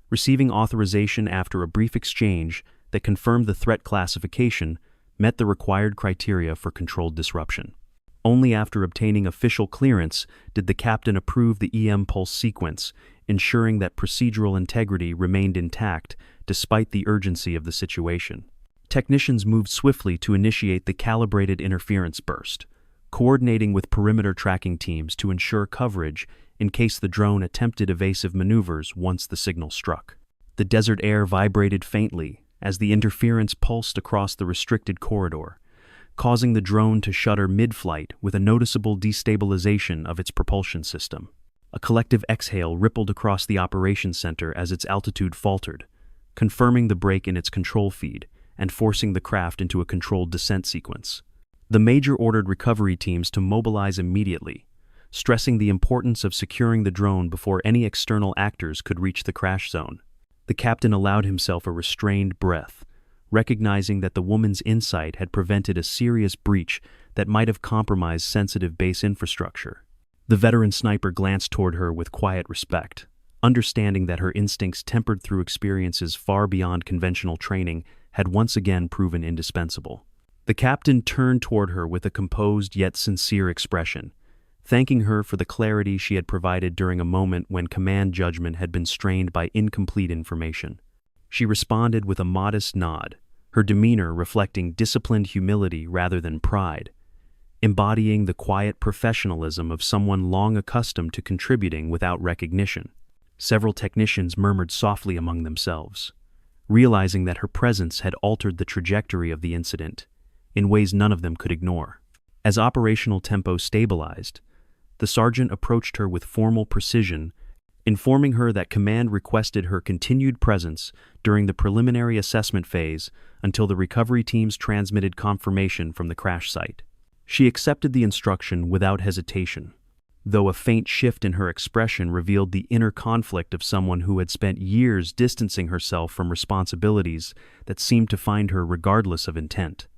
receiving authorization after a brief exchange that confirmed the threat classification met the required criteria for controlled disruption. Only after obtaining official clearance did the captain approve the EM pulse sequence, ensuring that procedural integrity remained intact despite the urgency of the situation. Technicians moved swiftly to initiate the calibrated interference burst, coordinating with perimeter tracking teams to ensure coverage in case the drone attempted evasive maneuvers once the signal struck. The desert air vibrated faintly as the interference pulsed across the restricted corridor, causing the drone to shudder mid-flight with a noticeable destabilization of its propulsion system. A collective exhale rippled across the operations center as its altitude faltered, confirming the break in its control feed and forcing the craft into a controlled descent sequence. The Major ordered recovery teams to mobilize immediately, stressing the importance of securing the drone before any external actors could reach the crash zone. The captain allowed himself a restrained breath, recognizing that the woman's insight had prevented a serious breach that might have compromised sensitive base infrastructure. The veteran sniper glanced toward her with quiet respect, understanding that her instincts, tempered through experiences far beyond conventional training, had once again proven indispensable. The captain turned toward her with a composed yet sincere expression, thanking her for the clarity she had provided during a moment when command judgment had been strained by incomplete information. She responded with a modest nod, her demeanor reflecting disciplined humility rather than pride, embodying the quiet professionalism of someone long accustomed to contributing without recognition. Several technicians murmured softly among themselves, realizing that her presence had altered the trajectory of the incident in ways none of them could ignore. As operational tempo stabilized, the sergeant approached her with formal precision, informing her that command requested her continued presence during the preliminary assessment phase until the recovery teams transmitted confirmation from the crash site. She accepted the instruction without hesitation, though a faint shift in her expression revealed the inner conflict of someone who had spent years distancing herself from responsibilities that seemed to find her regardless of intent.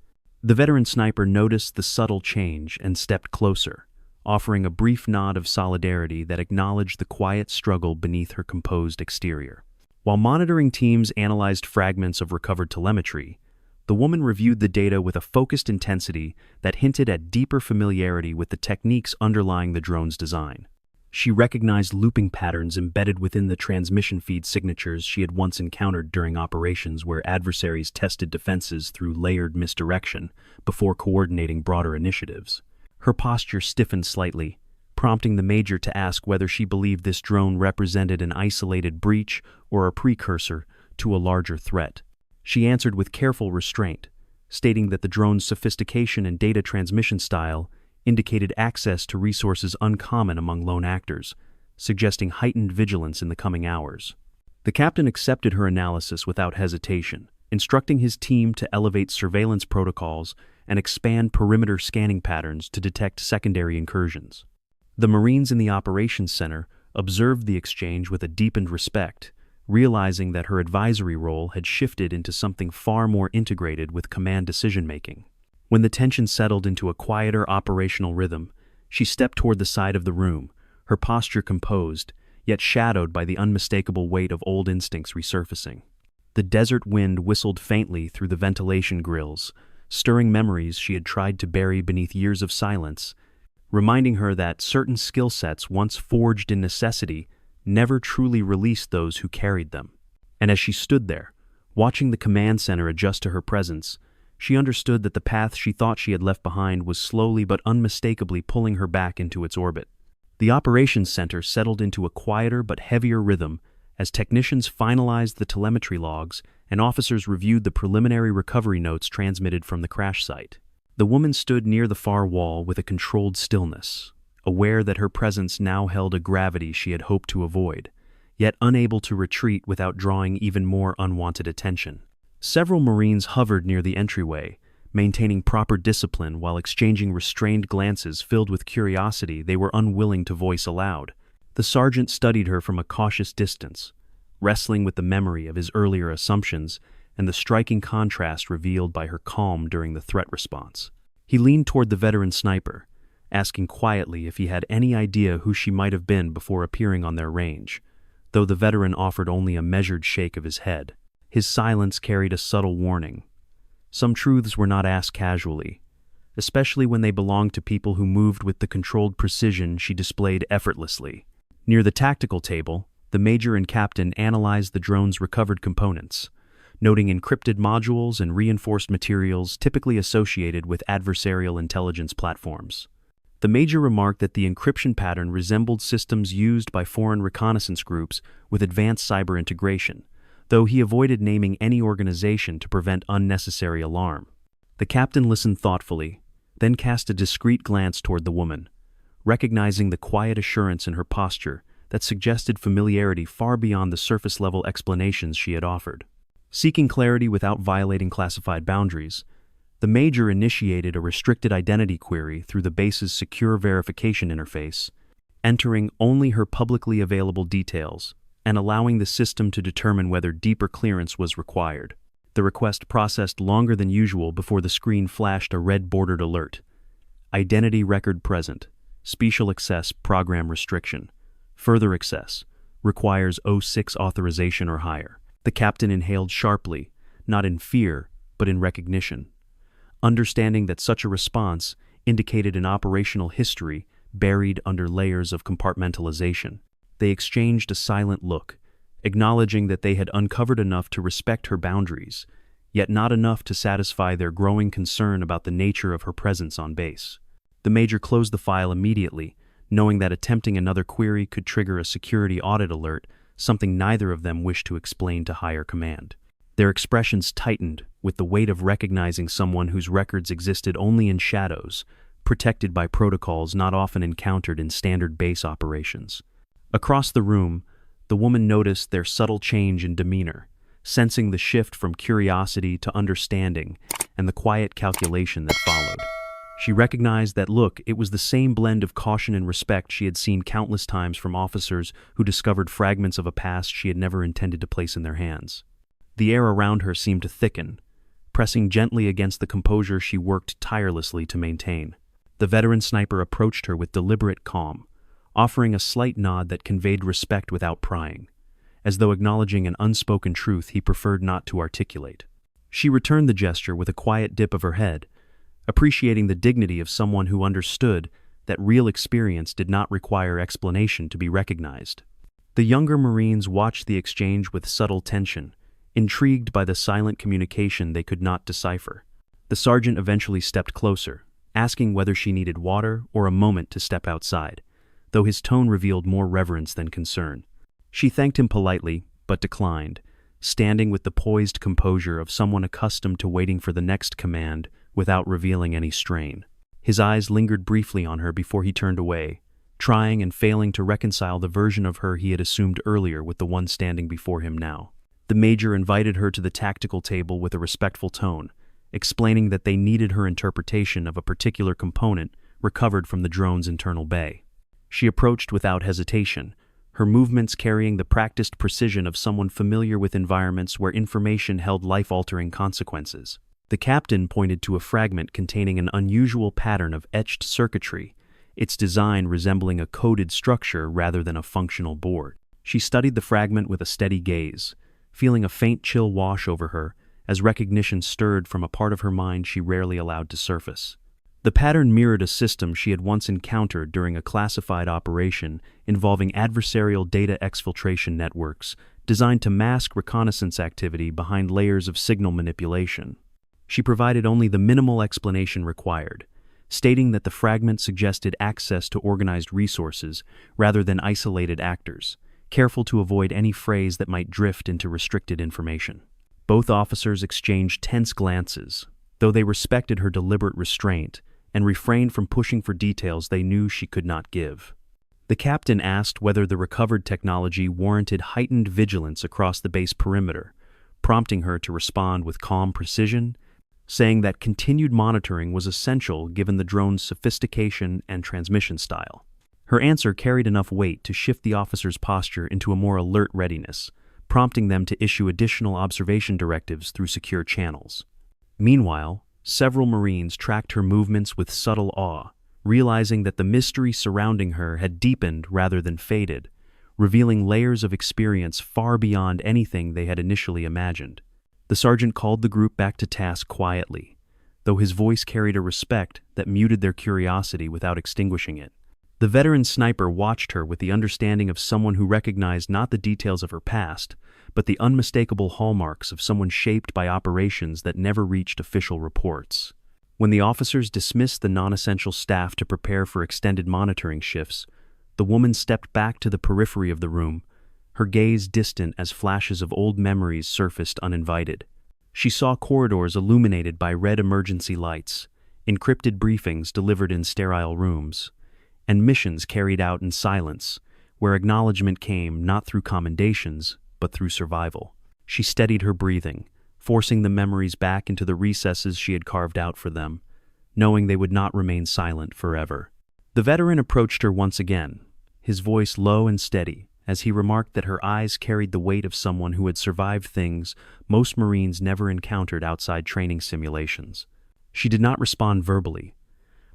The veteran sniper noticed the subtle change and stepped closer, offering a brief nod of solidarity that acknowledged the quiet struggle beneath her composed exterior. While monitoring teams analyzed fragments of recovered telemetry, the woman reviewed the data with a focused intensity that hinted at deeper familiarity with the techniques underlying the drone's design. She recognized looping patterns embedded within the transmission feed signatures she had once encountered during operations where adversaries tested defenses through layered misdirection before coordinating broader initiatives. Her posture stiffened slightly, prompting the Major to ask whether she believed this drone represented an isolated breach or a precursor to a larger threat. She answered with careful restraint, stating that the drone's sophistication and data transmission style indicated access to resources uncommon among lone actors, suggesting heightened vigilance in the coming hours. The captain accepted her analysis without hesitation, instructing his team to elevate surveillance protocols and expand perimeter scanning patterns to detect secondary incursions. The Marines in the operations center observed the exchange with a deepened respect, realizing that her advisory role had shifted into something far more integrated with command decision-making. When the tension settled into a quieter operational rhythm, she stepped toward the side of the room, her posture composed, yet shadowed by the unmistakable weight of old instincts resurfacing. The desert wind whistled faintly through the ventilation grills, stirring memories she had tried to bury beneath years of silence, reminding her that certain skill sets once forged in necessity never truly released those who carried them. And as she stood there, watching the command center adjust to her presence, she understood that the path she thought she had left behind was slowly but unmistakably pulling her back into its orbit. The operations center settled into a quieter but heavier rhythm as technicians finalized the telemetry logs and officers reviewed the preliminary recovery notes transmitted from the crash site. The woman stood near the far wall with a controlled stillness, aware that her presence now held a gravity she had hoped to avoid, yet unable to retreat without drawing even more unwanted attention. Several Marines hovered near the entryway, maintaining proper discipline while exchanging restrained glances filled with curiosity they were unwilling to voice aloud. The sergeant studied her from a cautious distance, wrestling with the memory of his earlier assumptions and the striking contrast revealed by her calm during the threat response. He leaned toward the veteran sniper, asking quietly if he had any idea who she might have been before appearing on their range, though the veteran offered only a measured shake of his head. His silence carried a subtle warning. Some truths were not asked casually, especially when they belonged to people who moved with the controlled precision she displayed effortlessly. Near the tactical table, the Major and Captain analyzed the drone's recovered components, noting encrypted modules and reinforced materials typically associated with adversarial intelligence platforms. The Major remarked that the encryption pattern resembled systems used by foreign reconnaissance groups with advanced cyber integration, though he avoided naming any organization to prevent unnecessary alarm. The captain listened thoughtfully, then cast a discreet glance toward the woman, recognizing the quiet assurance in her posture that suggested familiarity far beyond the surface-level explanations she had offered. Seeking clarity without violating classified boundaries, the Major initiated a restricted identity query through the base's secure verification interface, entering only her publicly available details and allowing the system to determine whether deeper clearance was required. The request processed longer than usual before the screen flashed a red-bordered alert. Identity record present. Special access program restriction. Further access requires O6 authorization or higher. The captain inhaled sharply, not in fear, but in recognition, understanding that such a response indicated an operational history buried under layers of compartmentalization. They exchanged a silent look, acknowledging that they had uncovered enough to respect her boundaries, yet not enough to satisfy their growing concern about the nature of her presence on base. The Major closed the file immediately, knowing that attempting another query could trigger a security audit alert, something neither of them wished to explain to higher command. Their expressions tightened with the weight of recognizing someone whose records existed only in shadows, protected by protocols not often encountered in standard base operations. Across the room, the woman noticed their subtle change in demeanor, sensing the shift from curiosity to understanding and the quiet calculation that followed. She recognized that look, it was the same blend of caution and respect she had seen countless times from officers who discovered fragments of a past she had never intended to place in their hands. The air around her seemed to thicken, pressing gently against the composure she worked tirelessly to maintain. The veteran sniper approached her with deliberate calm, offering a slight nod that conveyed respect without prying, as though acknowledging an unspoken truth he preferred not to articulate. She returned the gesture with a quiet dip of her head, appreciating the dignity of someone who understood that real experience did not require explanation to be recognized. The younger Marines watched the exchange with subtle tension, intrigued by the silent communication they could not decipher. The sergeant eventually stepped closer, asking whether she needed water or a moment to step outside, though his tone revealed more reverence than concern. She thanked him politely, but declined, standing with the poised composure of someone accustomed to waiting for the next command without revealing any strain. His eyes lingered briefly on her before he turned away, trying and failing to reconcile the version of her he had assumed earlier with the one standing before him now. The Major invited her to the tactical table with a respectful tone, explaining that they needed her interpretation of a particular component recovered from the drone's internal bay. She approached without hesitation, her movements carrying the practiced precision of someone familiar with environments where information held life-altering consequences. The captain pointed to a fragment containing an unusual pattern of etched circuitry, its design resembling a coded structure rather than a functional board. She studied the fragment with a steady gaze, feeling a faint chill wash over her as recognition stirred from a part of her mind she rarely allowed to surface. The pattern mirrored a system she had once encountered during a classified operation involving adversarial data exfiltration networks designed to mask reconnaissance activity behind layers of signal manipulation. She provided only the minimal explanation required, stating that the fragment suggested access to organized resources rather than isolated actors, careful to avoid any phrase that might drift into restricted information. Both officers exchanged tense glances, though they respected her deliberate restraint and refrained from pushing for details they knew she could not give. The captain asked whether the recovered technology warranted heightened vigilance across the base perimeter, prompting her to respond with calm precision, saying that continued monitoring was essential given the drone's sophistication and transmission style. Her answer carried enough weight to shift the officer's posture into a more alert readiness, prompting them to issue additional observation directives through secure channels. Meanwhile, several Marines tracked her movements with subtle awe, realizing that the mystery surrounding her had deepened rather than faded, revealing layers of experience far beyond anything they had initially imagined. The sergeant called the group back to task quietly, though his voice carried a respect that muted their curiosity without extinguishing it. The veteran sniper watched her with the understanding of someone who recognized not the details of her past, but the unmistakable hallmarks of someone shaped by operations that never reached official reports. When the officers dismissed the non-essential staff to prepare for extended monitoring shifts, the woman stepped back to the periphery of the room, her gaze distant as flashes of old memories surfaced uninvited. She saw corridors illuminated by red emergency lights, encrypted briefings delivered in sterile rooms, and missions carried out in silence, where acknowledgement came not through commendations, but through survival. She steadied her breathing, forcing the memories back into the recesses she had carved out for them, knowing they would not remain silent forever. The veteran approached her once again, his voice low and steady, as he remarked that her eyes carried the weight of someone who had survived things most Marines never encountered outside training simulations. She did not respond verbally,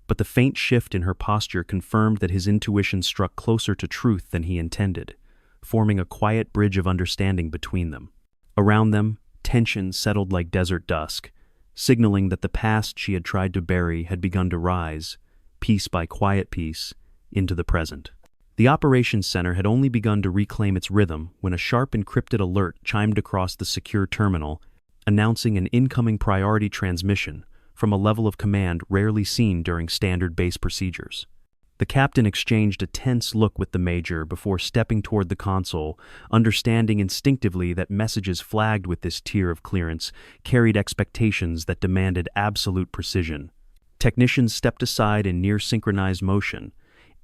but the faint shift in her posture confirmed that his intuition struck closer to truth than he intended, forming a quiet bridge of understanding between them. Around them, tension settled like desert dusk, signaling that the past she had tried to bury had begun to rise, piece by quiet piece, into the present. The operations center had only begun to reclaim its rhythm when a sharp encrypted alert chimed across the secure terminal, announcing an incoming priority transmission from a level of command rarely seen during standard base procedures. The captain exchanged a tense look with the major before stepping toward the console, understanding instinctively that messages flagged with this tier of clearance carried expectations that demanded absolute precision. Technicians stepped aside in near-synchronized motion,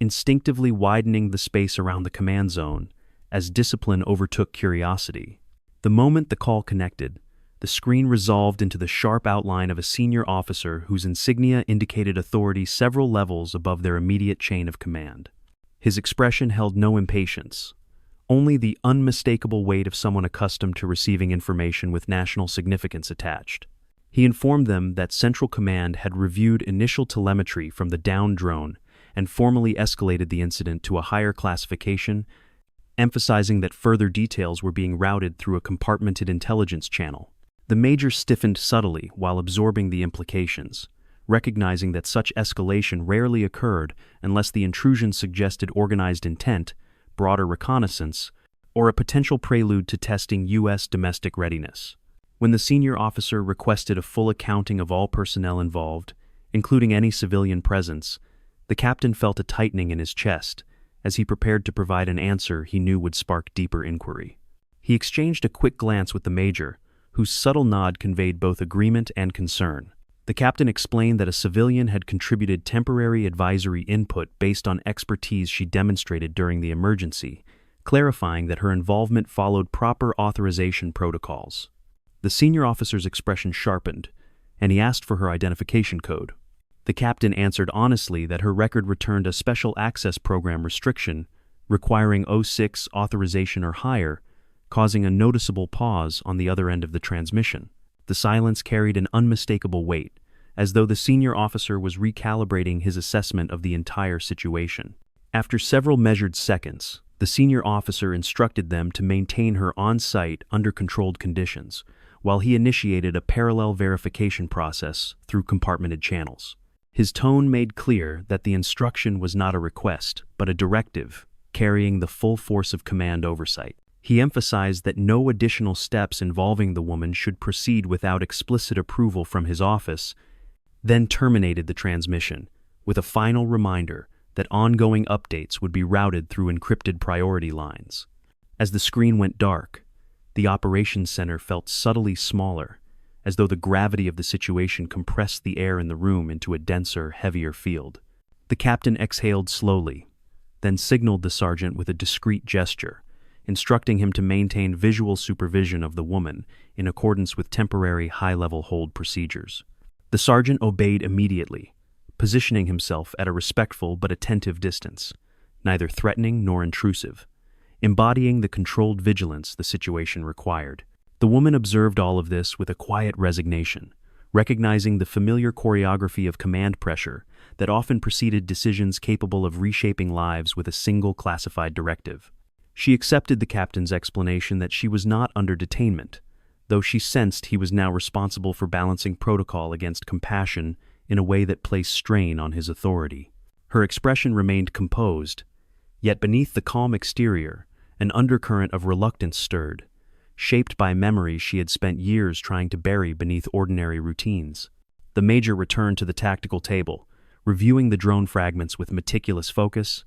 instinctively widening the space around the command zone as discipline overtook curiosity. The moment the call connected, the screen resolved into the sharp outline of a senior officer whose insignia indicated authority several levels above their immediate chain of command. His expression held no impatience, only the unmistakable weight of someone accustomed to receiving information with national significance attached. He informed them that Central Command had reviewed initial telemetry from the downed drone and formally escalated the incident to a higher classification, emphasizing that further details were being routed through a compartmented intelligence channel. The major stiffened subtly while absorbing the implications, recognizing that such escalation rarely occurred unless the intrusion suggested organized intent, broader reconnaissance, or a potential prelude to testing U.S. domestic readiness. When the senior officer requested a full accounting of all personnel involved, including any civilian presence, the captain felt a tightening in his chest as he prepared to provide an answer he knew would spark deeper inquiry. He exchanged a quick glance with the major, whose subtle nod conveyed both agreement and concern. The captain explained that a civilian had contributed temporary advisory input based on expertise she demonstrated during the emergency, clarifying that her involvement followed proper authorization protocols. The senior officer's expression sharpened, and he asked for her identification code. The captain answered honestly that her record returned a special access program restriction requiring 06 authorization or higher, causing a noticeable pause on the other end of the transmission. The silence carried an unmistakable weight, as though the senior officer was recalibrating his assessment of the entire situation. After several measured seconds, the senior officer instructed them to maintain her on-site under controlled conditions, while he initiated a parallel verification process through compartmented channels. His tone made clear that the instruction was not a request, but a directive, carrying the full force of command oversight. He emphasized that no additional steps involving the woman should proceed without explicit approval from his office, then terminated the transmission with a final reminder that ongoing updates would be routed through encrypted priority lines. As the screen went dark, the operations center felt subtly smaller, as though the gravity of the situation compressed the air in the room into a denser, heavier field. The captain exhaled slowly, then signaled the sergeant with a discreet gesture, instructing him to maintain visual supervision of the woman in accordance with temporary high-level hold procedures. The sergeant obeyed immediately, positioning himself at a respectful but attentive distance, neither threatening nor intrusive, embodying the controlled vigilance the situation required. The woman observed all of this with a quiet resignation, recognizing the familiar choreography of command pressure that often preceded decisions capable of reshaping lives with a single classified directive. She accepted the captain's explanation that she was not under detainment, though she sensed he was now responsible for balancing protocol against compassion in a way that placed strain on his authority. Her expression remained composed, yet beneath the calm exterior, an undercurrent of reluctance stirred, shaped by memories she had spent years trying to bury beneath ordinary routines. The major returned to the tactical table, reviewing the drone fragments with meticulous focus,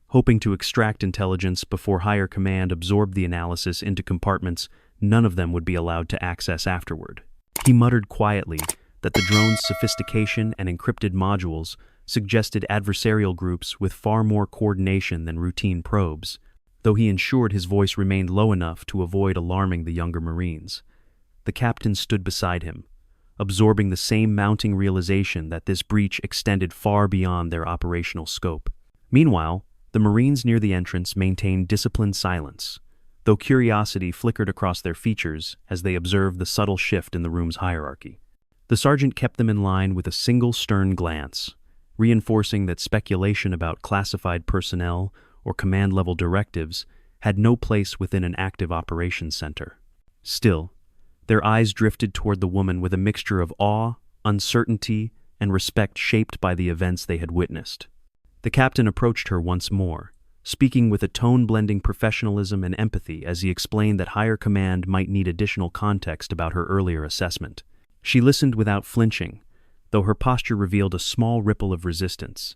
hoping to extract intelligence before higher command absorbed the analysis into compartments none of them would be allowed to access afterward. He muttered quietly that the drone's sophistication and encrypted modules suggested adversarial groups with far more coordination than routine probes, though he ensured his voice remained low enough to avoid alarming the younger Marines. The captain stood beside him, absorbing the same mounting realization that this breach extended far beyond their operational scope. Meanwhile, the Marines near the entrance maintained disciplined silence, though curiosity flickered across their features as they observed the subtle shift in the room's hierarchy. The sergeant kept them in line with a single stern glance, reinforcing that speculation about classified personnel or command-level directives had no place within an active operations center. Still, their eyes drifted toward the woman with a mixture of awe, uncertainty, and respect shaped by the events they had witnessed. The captain approached her once more, speaking with a tone blending professionalism and empathy as he explained that higher command might need additional context about her earlier assessment. She listened without flinching, though her posture revealed a small ripple of resistance,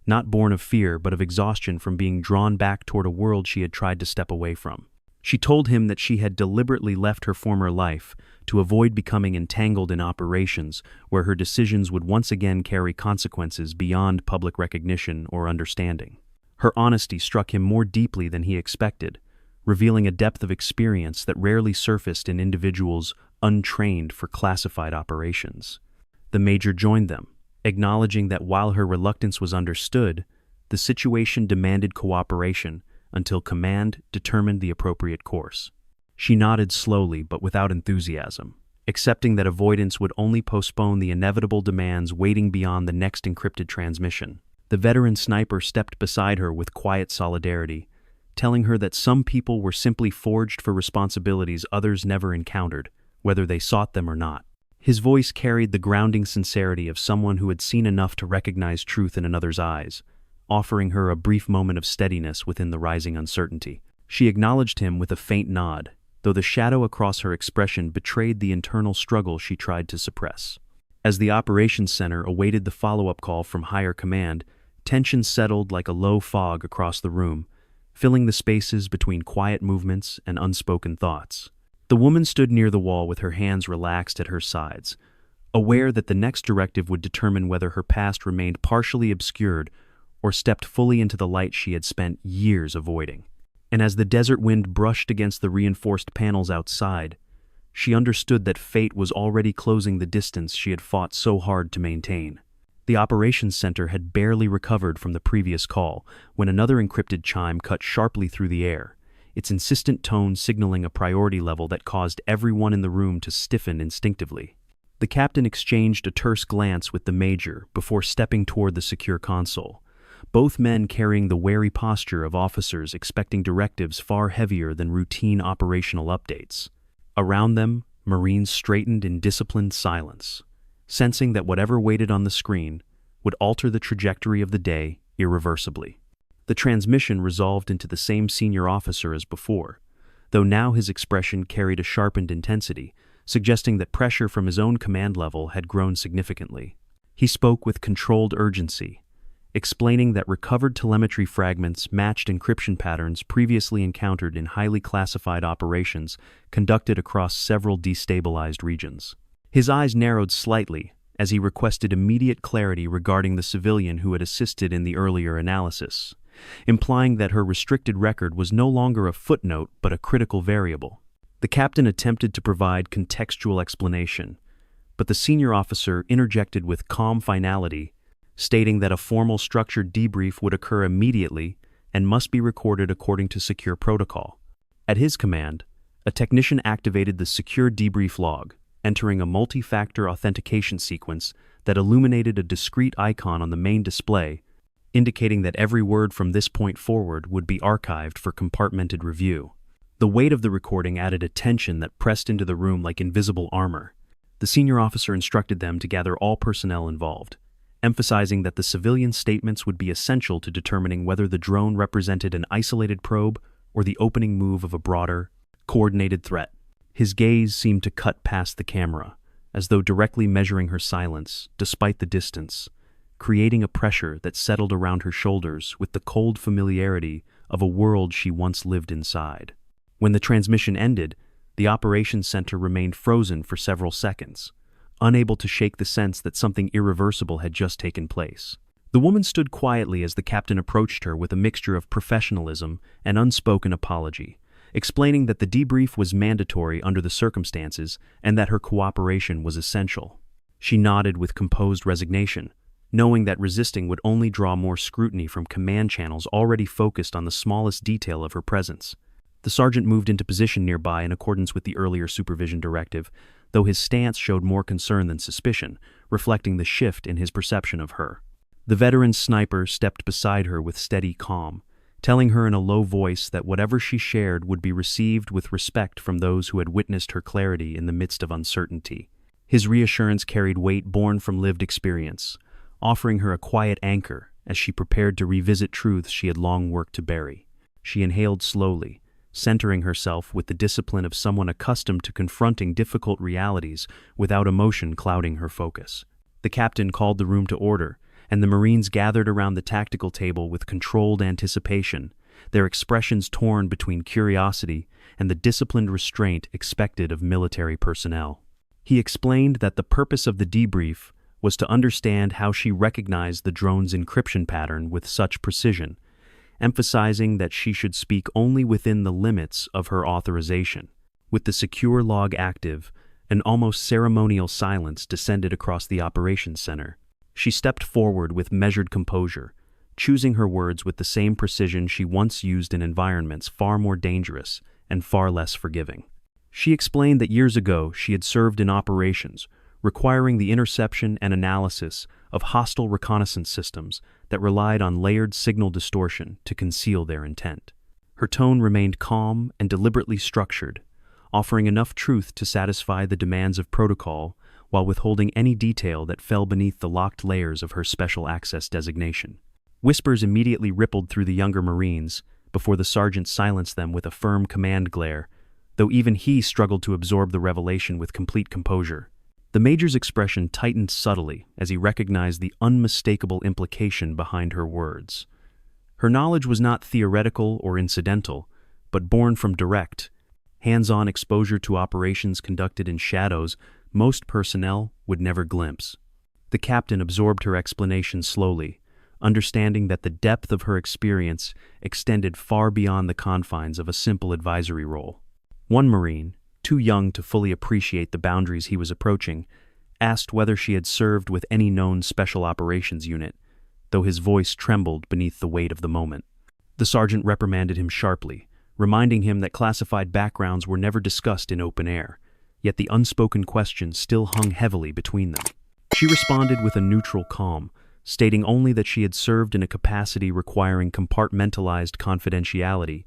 not born of fear but of exhaustion from being drawn back toward a world she had tried to step away from. She told him that she had deliberately left her former life to avoid becoming entangled in operations where her decisions would once again carry consequences beyond public recognition or understanding. Her honesty struck him more deeply than he expected, revealing a depth of experience that rarely surfaced in individuals untrained for classified operations. The major joined them, acknowledging that while her reluctance was understood, the situation demanded cooperation until command determined the appropriate course. She nodded slowly but without enthusiasm, accepting that avoidance would only postpone the inevitable demands waiting beyond the next encrypted transmission. The veteran sniper stepped beside her with quiet solidarity, telling her that some people were simply forged for responsibilities others never encountered, whether they sought them or not. His voice carried the grounding sincerity of someone who had seen enough to recognize truth in another's eyes, offering her a brief moment of steadiness within the rising uncertainty. She acknowledged him with a faint nod, though the shadow across her expression betrayed the internal struggle she tried to suppress. As the operations center awaited the follow-up call from higher command, tension settled like a low fog across the room, filling the spaces between quiet movements and unspoken thoughts. The woman stood near the wall with her hands relaxed at her sides, aware that the next directive would determine whether her past remained partially obscured or stepped fully into the light she had spent years avoiding. And as the desert wind brushed against the reinforced panels outside, she understood that fate was already closing the distance she had fought so hard to maintain. The operations center had barely recovered from the previous call when another encrypted chime cut sharply through the air, its insistent tone signaling a priority level that caused everyone in the room to stiffen instinctively. The captain exchanged a terse glance with the major before stepping toward the secure console, both men carrying the wary posture of officers expecting directives far heavier than routine operational updates. Around them, Marines straightened in disciplined silence, sensing that whatever waited on the screen would alter the trajectory of the day irreversibly. The transmission resolved into the same senior officer as before, though now his expression carried a sharpened intensity, suggesting that pressure from his own command level had grown significantly. He spoke with controlled urgency, explaining that recovered telemetry fragments matched encryption patterns previously encountered in highly classified operations conducted across several destabilized regions. His eyes narrowed slightly as he requested immediate clarity regarding the civilian who had assisted in the earlier analysis, implying that her restricted record was no longer a footnote but a critical variable. The captain attempted to provide contextual explanation, but the senior officer interjected with calm finality, stating that a formal structured debrief would occur immediately and must be recorded according to secure protocol. At his command, a technician activated the secure debrief log, entering a multi-factor authentication sequence that illuminated a discrete icon on the main display, indicating that every word from this point forward would be archived for compartmented review. The weight of the recording added a tension that pressed into the room like invisible armor. The senior officer instructed them to gather all personnel involved, emphasizing that the civilian statements would be essential to determining whether the drone represented an isolated probe or the opening move of a broader, coordinated threat. His gaze seemed to cut past the camera, as though directly measuring her silence, despite the distance, creating a pressure that settled around her shoulders with the cold familiarity of a world she once lived inside. When the transmission ended, the operations center remained frozen for several seconds, unable to shake the sense that something irreversible had just taken place. The woman stood quietly as the captain approached her with a mixture of professionalism and unspoken apology, explaining that the debrief was mandatory under the circumstances and that her cooperation was essential. She nodded with composed resignation, knowing that resisting would only draw more scrutiny from command channels already focused on the smallest detail of her presence. The sergeant moved into position nearby in accordance with the earlier supervision directive, though his stance showed more concern than suspicion, reflecting the shift in his perception of her. The veteran sniper stepped beside her with steady calm, telling her in a low voice that whatever she shared would be received with respect from those who had witnessed her clarity in the midst of uncertainty. His reassurance carried weight born from lived experience, offering her a quiet anchor as she prepared to revisit truths she had long worked to bury. She inhaled slowly, centering herself with the discipline of someone accustomed to confronting difficult realities without emotion clouding her focus. The captain called the room to order, and the Marines gathered around the tactical table with controlled anticipation, their expressions torn between curiosity and the disciplined restraint expected of military personnel. He explained that the purpose of the debrief was to understand how she recognized the drone's encryption pattern with such precision, emphasizing that she should speak only within the limits of her authorization. With the secure log active, an almost ceremonial silence descended across the operations center. She stepped forward with measured composure, choosing her words with the same precision she once used in environments far more dangerous and far less forgiving. She explained that years ago she had served in operations requiring the interception and analysis of hostile reconnaissance systems that relied on layered signal distortion to conceal their intent. Her tone remained calm and deliberately structured, offering enough truth to satisfy the demands of protocol while withholding any detail that fell beneath the locked layers of her special access designation. Whispers immediately rippled through the younger Marines before the sergeant silenced them with a firm command glare, though even he struggled to absorb the revelation with complete composure. The major's expression tightened subtly as he recognized the unmistakable implication behind her words. Her knowledge was not theoretical or incidental, but born from direct, hands-on exposure to operations conducted in shadows most personnel would never glimpse. The captain absorbed her explanation slowly, understanding that the depth of her experience extended far beyond the confines of a simple advisory role. One Marine, too young to fully appreciate the boundaries he was approaching, asked whether she had served with any known special operations unit, though his voice trembled beneath the weight of the moment. The sergeant reprimanded him sharply, reminding him that classified backgrounds were never discussed in open air, yet the unspoken question still hung heavily between them. She responded with a neutral calm, stating only that she had served in a capacity requiring compartmentalized confidentiality,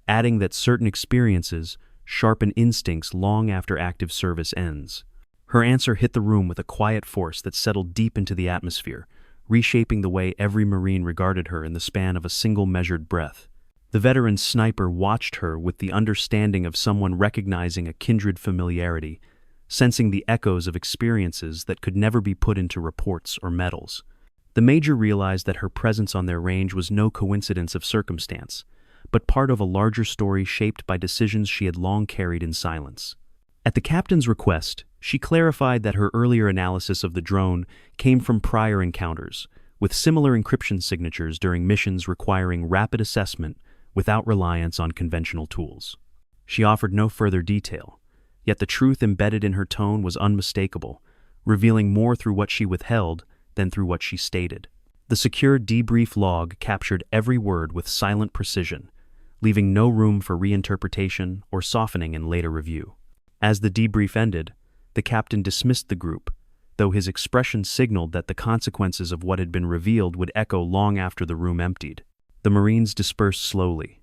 adding that certain experiences sharpen instincts long after active service ends. Her answer hit the room with a quiet force that settled deep into the atmosphere, reshaping the way every Marine regarded her in the span of a single measured breath. The veteran sniper watched her with the understanding of someone recognizing a kindred familiarity, sensing the echoes of experiences that could never be put into reports or medals. The major realized that her presence on their range was no coincidence of circumstance, but part of a larger story shaped by decisions she had long carried in silence. At the captain's request, she clarified that her earlier analysis of the drone came from prior encounters, with similar encryption signatures during missions requiring rapid assessment without reliance on conventional tools. She offered no further detail, yet the truth embedded in her tone was unmistakable, revealing more through what she withheld than through what she stated. The secure debrief log captured every word with silent precision, leaving no room for reinterpretation or softening in later review. As the debrief ended, the captain dismissed the group, though his expression signaled that the consequences of what had been revealed would echo long after the room emptied. The Marines dispersed slowly,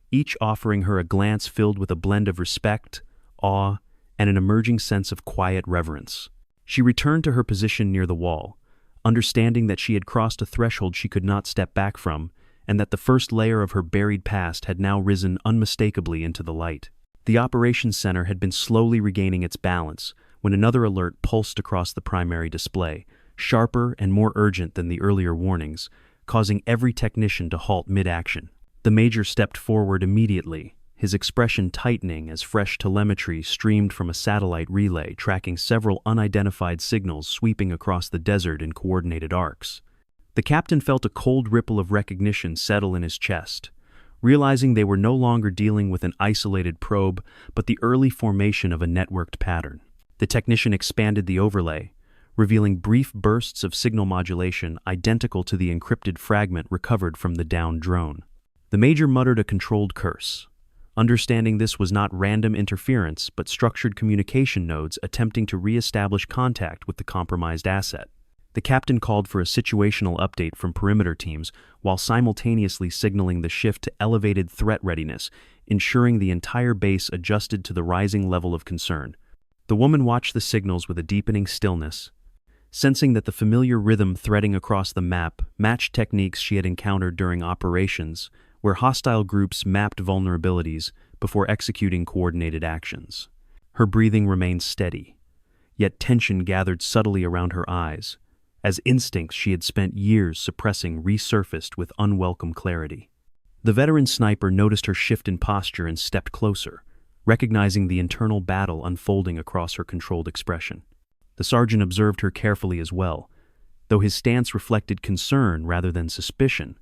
each offering her a glance filled with a blend of respect, awe, and an emerging sense of quiet reverence. She returned to her position near the wall, understanding that she had crossed a threshold she could not step back from, and that the first layer of her buried past had now risen unmistakably into the light. The operations center had been slowly regaining its balance when another alert pulsed across the primary display, sharper and more urgent than the earlier warnings, causing every technician to halt mid-action. The major stepped forward immediately, his expression tightening as fresh telemetry streamed from a satellite relay tracking several unidentified signals sweeping across the desert in coordinated arcs. The captain felt a cold ripple of recognition settle in his chest, realizing they were no longer dealing with an isolated probe, but the early formation of a networked pattern. The technician expanded the overlay, revealing brief bursts of signal modulation identical to the encrypted fragment recovered from the downed drone. The major muttered a controlled curse, understanding this was not random interference but structured communication nodes attempting to re-establish contact with the compromised asset. The captain called for a situational update from perimeter teams while simultaneously signaling the shift to elevated threat readiness, ensuring the entire base adjusted to the rising level of concern. The woman watched the signals with a deepening stillness, sensing that the familiar rhythm threading across the map matched techniques she had encountered during operations, where hostile groups mapped vulnerabilities before executing coordinated actions. Her breathing remained steady, yet tension gathered subtly around her eyes, as instincts she had spent years suppressing resurfaced with unwelcome clarity. The veteran sniper noticed her shift in posture and stepped closer, recognizing the internal battle unfolding across her controlled expression. The sergeant observed her carefully as well, though his stance reflected concern rather than suspicion,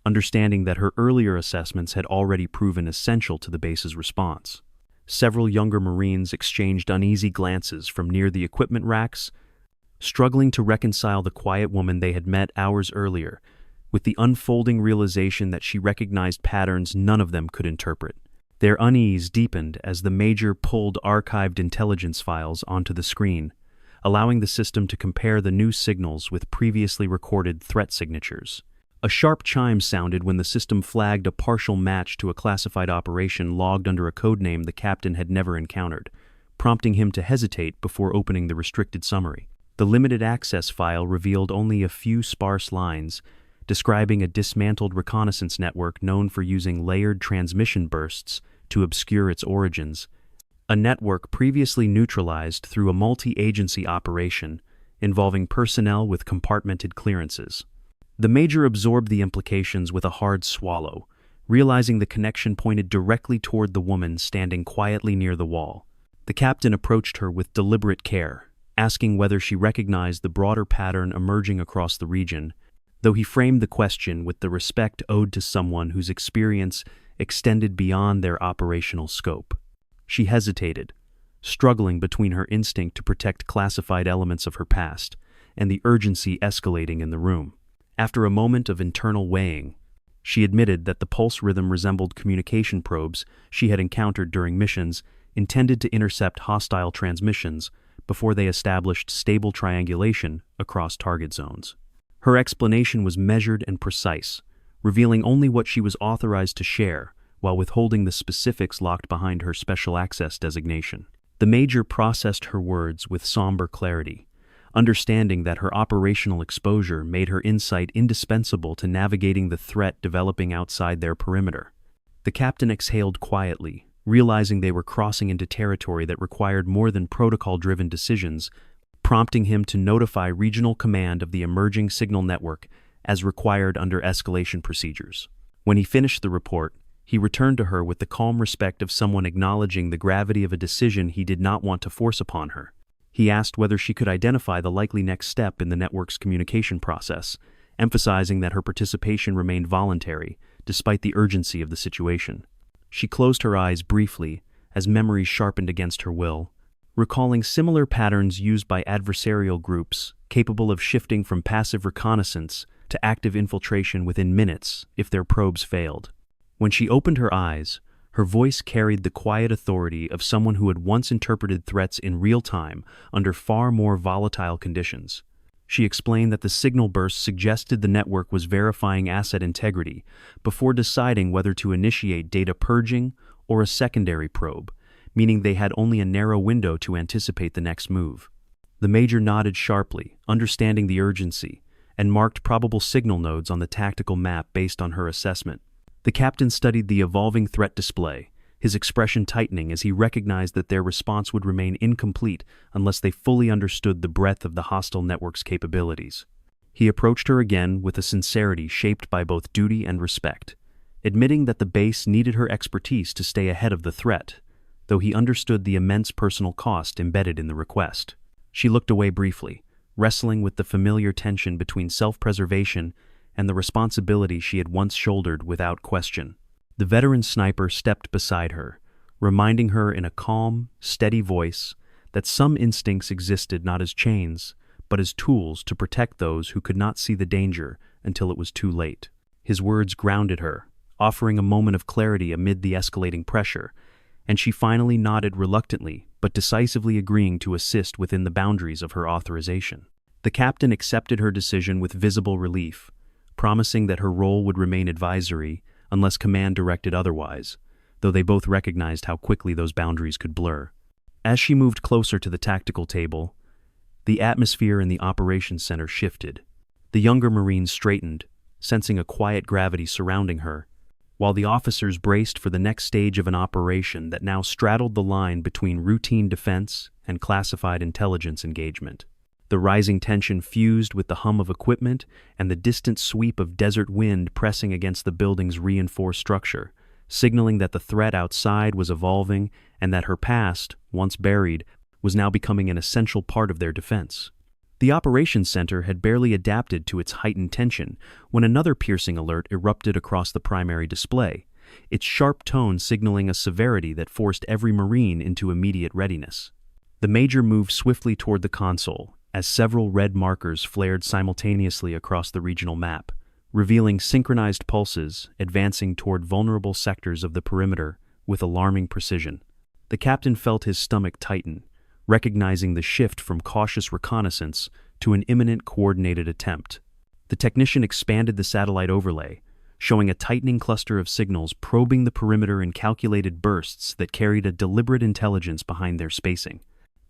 understanding that her earlier assessments had already proven essential to the base's response. Several younger Marines exchanged uneasy glances from near the equipment racks, struggling to reconcile the quiet woman they had met hours earlier with the unfolding realization that she recognized patterns none of them could interpret. Their unease deepened as the major pulled archived intelligence files onto the screen, allowing the system to compare the new signals with previously recorded threat signatures. A sharp chime sounded when the system flagged a partial match to a classified operation logged under a codename the captain had never encountered, prompting him to hesitate before opening the restricted summary. The limited access file revealed only a few sparse lines, describing a dismantled reconnaissance network known for using layered transmission bursts to obscure its origins, a network previously neutralized through a multi-agency operation involving personnel with compartmented clearances. The major absorbed the implications with a hard swallow, realizing the connection pointed directly toward the woman standing quietly near the wall. The captain approached her with deliberate care, asking whether she recognized the broader pattern emerging across the region, though he framed the question with the respect owed to someone whose experience extended beyond their operational scope. She hesitated, struggling between her instinct to protect classified elements of her past and the urgency escalating in the room. After a moment of internal weighing, she admitted that the pulse rhythm resembled communication probes she had encountered during missions intended to intercept hostile transmissions before they established stable triangulation across target zones. Her explanation was measured and precise, revealing only what she was authorized to share while withholding the specifics locked behind her special access designation. The major processed her words with somber clarity, understanding that her operational exposure made her insight indispensable to navigating the threat developing outside their perimeter. The captain exhaled quietly, realizing they were crossing into territory that required more than protocol-driven decisions, prompting him to notify regional command of the emerging signal network as required under escalation procedures. When he finished the report, he returned to her with the calm respect of someone acknowledging the gravity of a decision he did not want to force upon her. He asked whether she could identify the likely next step in the network's communication process, emphasizing that her participation remained voluntary, despite the urgency of the situation. She closed her eyes briefly as memories sharpened against her will, recalling similar patterns used by adversarial groups capable of shifting from passive reconnaissance to active infiltration within minutes if their probes failed. When she opened her eyes, her voice carried the quiet authority of someone who had once interpreted threats in real time under far more volatile conditions. She explained that the signal burst suggested the network was verifying asset integrity before deciding whether to initiate data purging or a secondary probe, meaning they had only a narrow window to anticipate the next move. The major nodded sharply, understanding the urgency, and marked probable signal nodes on the tactical map based on her assessment. The captain studied the evolving threat display, his expression tightening as he recognized that their response would remain incomplete unless they fully understood the breadth of the hostile network's capabilities. He approached her again with a sincerity shaped by both duty and respect, admitting that the base needed her expertise to stay ahead of the threat, though he understood the immense personal cost embedded in the request. She looked away briefly, wrestling with the familiar tension between self-preservation and the responsibility she had once shouldered without question. The veteran sniper stepped beside her, reminding her in a calm, steady voice that some instincts existed not as chains, but as tools to protect those who could not see the danger until it was too late. His words grounded her, offering a moment of clarity amid the escalating pressure, and she finally nodded reluctantly but decisively agreeing to assist within the boundaries of her authorization. The captain accepted her decision with visible relief, promising that her role would remain advisory unless command directed otherwise, though they both recognized how quickly those boundaries could blur. As she moved closer to the tactical table, the atmosphere in the operations center shifted. The younger Marine straightened, sensing a quiet gravity surrounding her, while the officers braced for the next stage of an operation that now straddled the line between routine defense and classified intelligence engagement. The rising tension fused with the hum of equipment and the distant sweep of desert wind pressing against the building's reinforced structure, signaling that the threat outside was evolving and that her past, once buried, was now becoming an essential part of their defense. The operations center had barely adapted to its heightened tension when another piercing alert erupted across the primary display, its sharp tone signaling a severity that forced every Marine into immediate readiness. The Major moved swiftly toward the console as several red markers flared simultaneously across the regional map, revealing synchronized pulses advancing toward vulnerable sectors of the perimeter with alarming precision. The captain felt his stomach tighten, recognizing the shift from cautious reconnaissance to an imminent coordinated attempt. The technician expanded the satellite overlay, showing a tightening cluster of signals probing the perimeter in calculated bursts that carried a deliberate intelligence behind their spacing.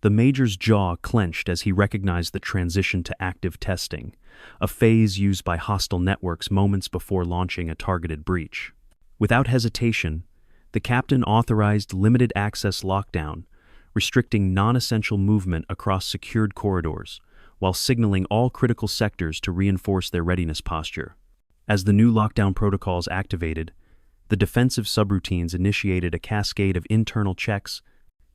The Major's jaw clenched as he recognized the transition to active testing, a phase used by hostile networks moments before launching a targeted breach. Without hesitation, the captain authorized limited access lockdown, restricting non-essential movement across secured corridors, while signaling all critical sectors to reinforce their readiness posture. As the new lockdown protocols activated, the defensive subroutines initiated a cascade of internal checks,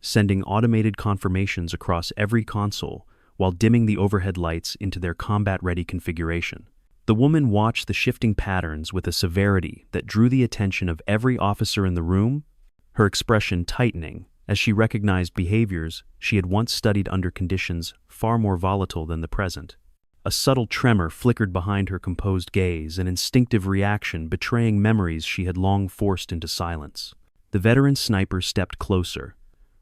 sending automated confirmations across every console while dimming the overhead lights into their combat-ready configuration. The woman watched the shifting patterns with a severity that drew the attention of every officer in the room, her expression tightening as she recognized behaviors she had once studied under conditions far more volatile than the present. A subtle tremor flickered behind her composed gaze, an instinctive reaction betraying memories she had long forced into silence. The veteran sniper stepped closer,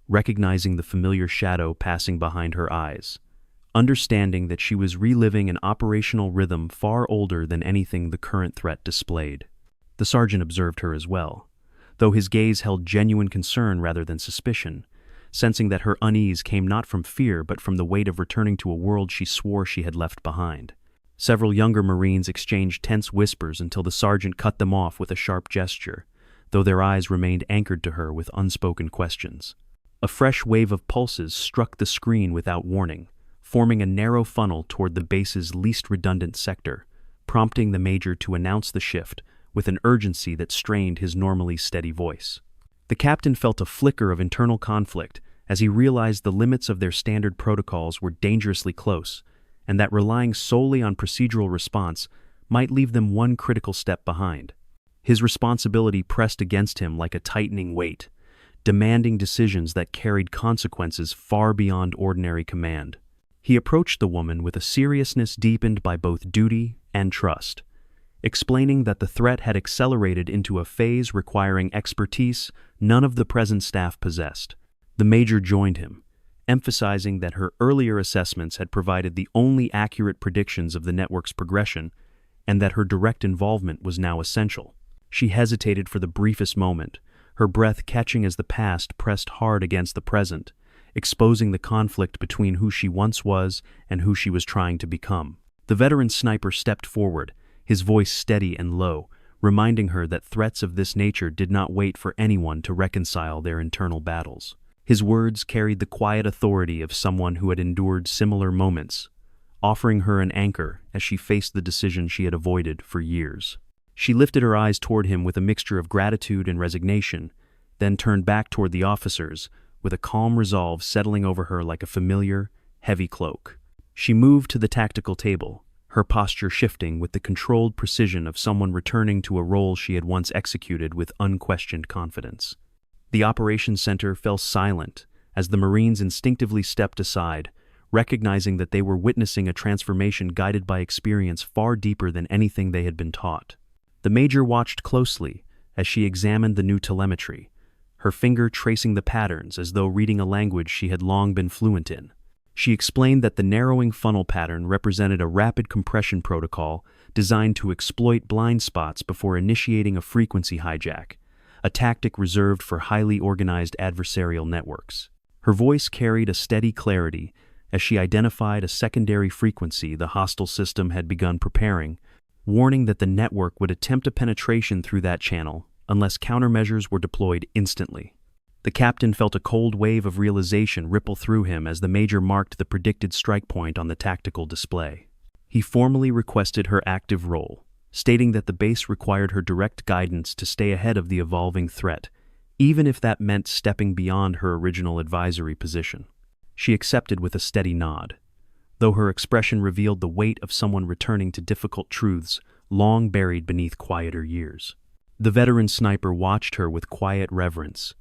recognizing the familiar shadow passing behind her eyes, understanding that she was reliving an operational rhythm far older than anything the current threat displayed. The sergeant observed her as well, though his gaze held genuine concern rather than suspicion, sensing that her unease came not from fear but from the weight of returning to a world she swore she had left behind. Several younger Marines exchanged tense whispers until the sergeant cut them off with a sharp gesture, though their eyes remained anchored to her with unspoken questions. A fresh wave of pulses struck the screen without warning, forming a narrow funnel toward the base's least redundant sector, prompting the Major to announce the shift with an urgency that strained his normally steady voice. The captain felt a flicker of internal conflict as he realized the limits of their standard protocols were dangerously close, and that relying solely on procedural response might leave them one critical step behind. His responsibility pressed against him like a tightening weight, demanding decisions that carried consequences far beyond ordinary command. He approached the woman with a seriousness deepened by both duty and trust, explaining that the threat had accelerated into a phase requiring expertise none of the present staff possessed. The Major joined him, emphasizing that her earlier assessments had provided the only accurate predictions of the network's progression and that her direct involvement was now essential. She hesitated for the briefest moment, her breath catching as the past pressed hard against the present, exposing the conflict between who she once was and who she was trying to become. The veteran sniper stepped forward, his voice steady and low, reminding her that threats of this nature did not wait for anyone to reconcile their internal battles. His words carried the quiet authority of someone who had endured similar moments, offering her an anchor as she faced the decision she had avoided for years. She lifted her eyes toward him with a mixture of gratitude and resignation, then turned back toward the officers, with a calm resolve settling over her like a familiar, heavy cloak. She moved to the tactical table, her posture shifting with the controlled precision of someone returning to a role she had once executed with unquestioned confidence. The operations center fell silent as the Marines instinctively stepped aside, recognizing that they were witnessing a transformation guided by experience far deeper than anything they had been taught. The Major watched closely as she examined the new telemetry, her finger tracing the patterns as though reading a language she had long been fluent in. She explained that the narrowing funnel pattern represented a rapid compression protocol designed to exploit blind spots before initiating a frequency hijack, a tactic reserved for highly organized adversarial networks. Her voice carried a steady clarity as she identified a secondary frequency the hostile system had begun preparing, warning that the network would attempt a penetration through that channel unless countermeasures were deployed instantly. The captain felt a cold wave of realization ripple through him as the Major marked the predicted strike point on the tactical display. He formally requested her active role, stating that the base required her direct guidance to stay ahead of the evolving threat, even if that meant stepping beyond her original advisory position. She accepted with a steady nod, though her expression revealed the weight of someone returning to difficult truths long buried beneath quieter years. The veteran sniper watched her with quiet reverence,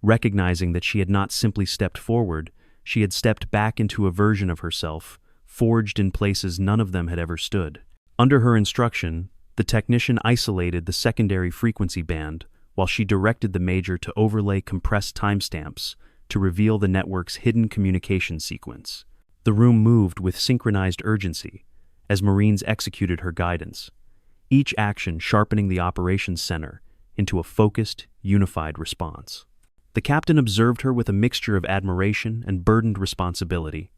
recognizing that she had not simply stepped forward, she had stepped back into a version of herself, forged in places none of them had ever stood. Under her instruction, the technician isolated the secondary frequency band while she directed the Major to overlay compressed timestamps to reveal the network's hidden communication sequence. The room moved with synchronized urgency as Marines executed her guidance, each action sharpening the operations center into a focused, unified response. The captain observed her with a mixture of admiration and burdened responsibility,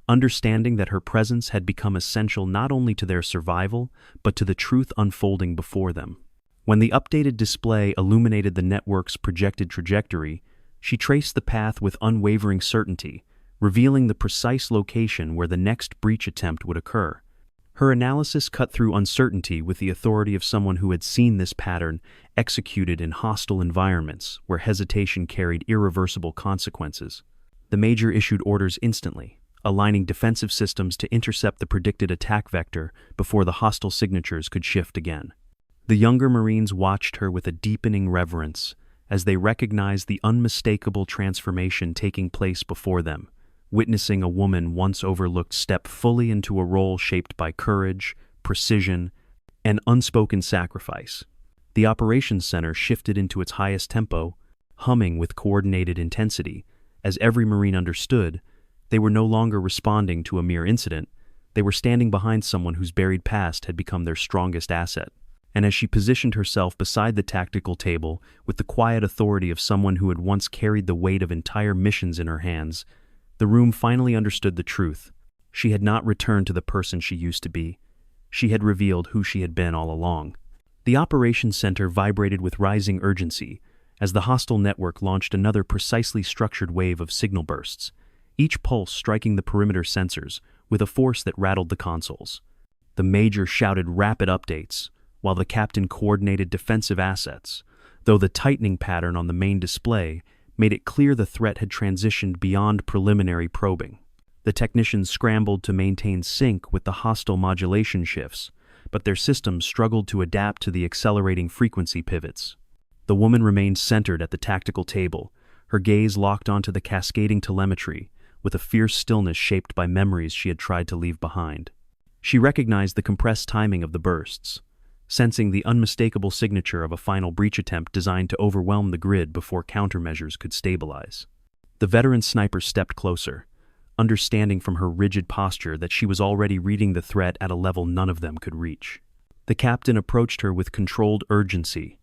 understanding that her presence had become essential not only to their survival, but to the truth unfolding before them. When the updated display illuminated the network's projected trajectory, she traced the path with unwavering certainty, revealing the precise location where the next breach attempt would occur. Her analysis cut through uncertainty with the authority of someone who had seen this pattern executed in hostile environments where hesitation carried irreversible consequences. The Major issued orders instantly, aligning defensive systems to intercept the predicted attack vector before the hostile signatures could shift again. The younger Marines watched her with a deepening reverence as they recognized the unmistakable transformation taking place before them, witnessing a woman once overlooked step fully into a role shaped by courage, precision, and unspoken sacrifice. The operations center shifted into its highest tempo, humming with coordinated intensity, as every Marine understood they were no longer responding to a mere incident, they were standing behind someone whose buried past had become their strongest asset. And as she positioned herself beside the tactical table with the quiet authority of someone who had once carried the weight of entire missions in her hands, the room finally understood the truth. She had not returned to the person she used to be. She had revealed who she had been all along. The operations center vibrated with rising urgency as the hostile network launched another precisely structured wave of signal bursts, each pulse striking the perimeter sensors with a force that rattled the consoles. The Major shouted rapid updates, while the captain coordinated defensive assets, though the tightening pattern on the main display made it clear the threat had transitioned beyond preliminary probing. The technicians scrambled to maintain sync with the hostile modulation shifts, but their systems struggled to adapt to the accelerating frequency pivots. The woman remained centered at the tactical table, her gaze locked onto the cascading telemetry, with a fierce stillness shaped by memories she had tried to leave behind. She recognized the compressed timing of the bursts, sensing the unmistakable signature of a final breach attempt designed to overwhelm the grid before countermeasures could stabilize. The veteran sniper stepped closer, understanding from her rigid posture that she was already reading the threat at a level none of them could reach. The captain approached her with controlled urgency,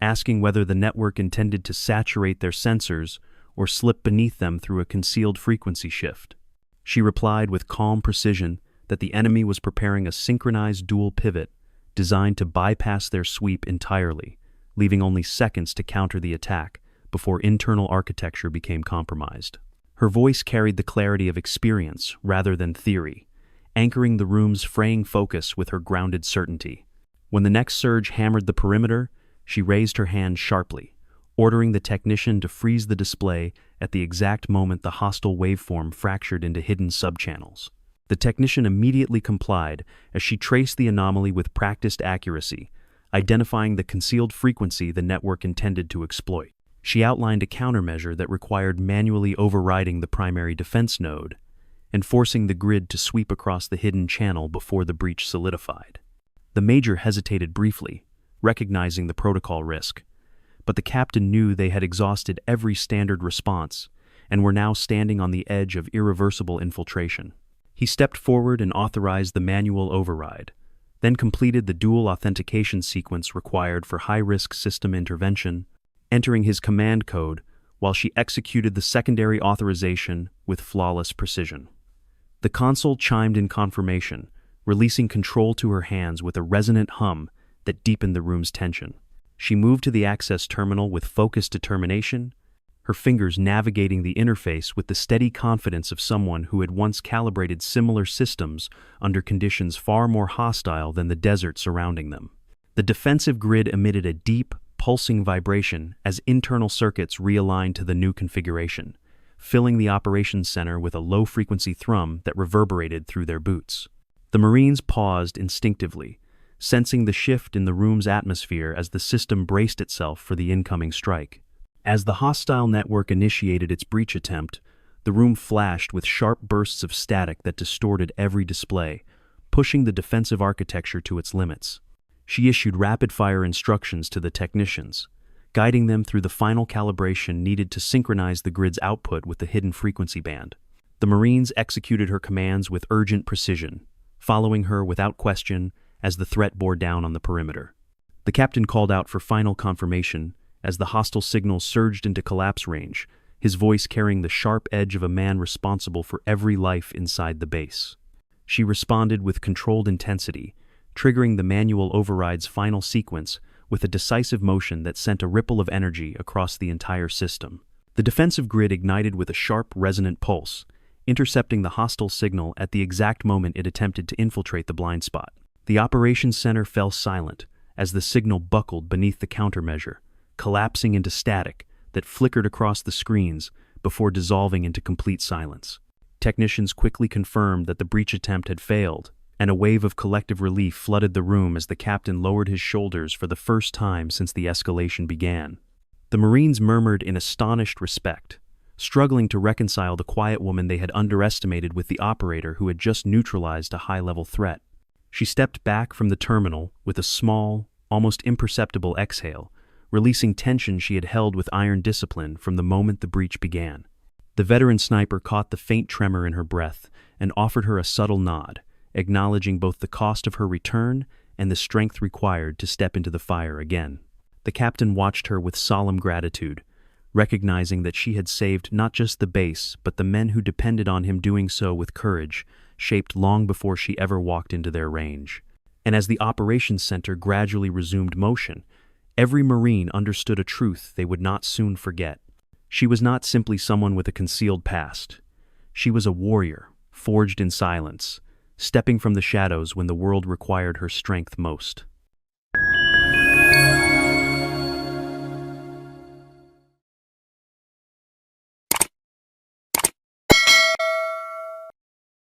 asking whether the network intended to saturate their sensors or slip beneath them through a concealed frequency shift. She replied with calm precision that the enemy was preparing a synchronized dual pivot designed to bypass their sweep entirely, leaving only seconds to counter the attack before internal architecture became compromised. Her voice carried the clarity of experience rather than theory, anchoring the room's fraying focus with her grounded certainty. When the next surge hammered the perimeter, she raised her hand sharply, ordering the technician to freeze the display at the exact moment the hostile waveform fractured into hidden subchannels. The technician immediately complied as she traced the anomaly with practiced accuracy, identifying the concealed frequency the network intended to exploit. She outlined a countermeasure that required manually overriding the primary defense node and forcing the grid to sweep across the hidden channel before the breach solidified. The major hesitated briefly, recognizing the protocol risk, but the captain knew they had exhausted every standard response and were now standing on the edge of irreversible infiltration. He stepped forward and authorized the manual override, then completed the dual authentication sequence required for high-risk system intervention, entering his command code while she executed the secondary authorization with flawless precision. The console chimed in confirmation, releasing control to her hands with a resonant hum that deepened the room's tension. She moved to the access terminal with focused determination, her fingers navigating the interface with the steady confidence of someone who had once calibrated similar systems under conditions far more hostile than the desert surrounding them. The defensive grid emitted a deep, pulsing vibration as internal circuits realigned to the new configuration, filling the operations center with a low-frequency thrum that reverberated through their boots. The Marines paused instinctively, sensing the shift in the room's atmosphere as the system braced itself for the incoming strike. As the hostile network initiated its breach attempt, the room flashed with sharp bursts of static that distorted every display, pushing the defensive architecture to its limits. She issued rapid-fire instructions to the technicians, guiding them through the final calibration needed to synchronize the grid's output with the hidden frequency band. The Marines executed her commands with urgent precision, following her without question as the threat bore down on the perimeter. The captain called out for final confirmation as the hostile signal surged into collapse range, his voice carrying the sharp edge of a man responsible for every life inside the base. She responded with controlled intensity, triggering the manual override's final sequence with a decisive motion that sent a ripple of energy across the entire system. The defensive grid ignited with a sharp, resonant pulse, intercepting the hostile signal at the exact moment it attempted to infiltrate the blind spot. The operations center fell silent as the signal buckled beneath the countermeasure, collapsing into static that flickered across the screens before dissolving into complete silence. Technicians quickly confirmed that the breach attempt had failed, and a wave of collective relief flooded the room as the captain lowered his shoulders for the first time since the escalation began. The Marines murmured in astonished respect, struggling to reconcile the quiet woman they had underestimated with the operator who had just neutralized a high-level threat. She stepped back from the terminal with a small, almost imperceptible exhale, releasing tension she had held with iron discipline from the moment the breach began. The veteran sniper caught the faint tremor in her breath and offered her a subtle nod, acknowledging both the cost of her return and the strength required to step into the fire again. The captain watched her with solemn gratitude, recognizing that she had saved not just the base, but the men who depended on him doing so with courage, shaped long before she ever walked into their range. And as the operations center gradually resumed motion, every Marine understood a truth they would not soon forget. She was not simply someone with a concealed past. She was a warrior, forged in silence, stepping from the shadows when the world required her strength most.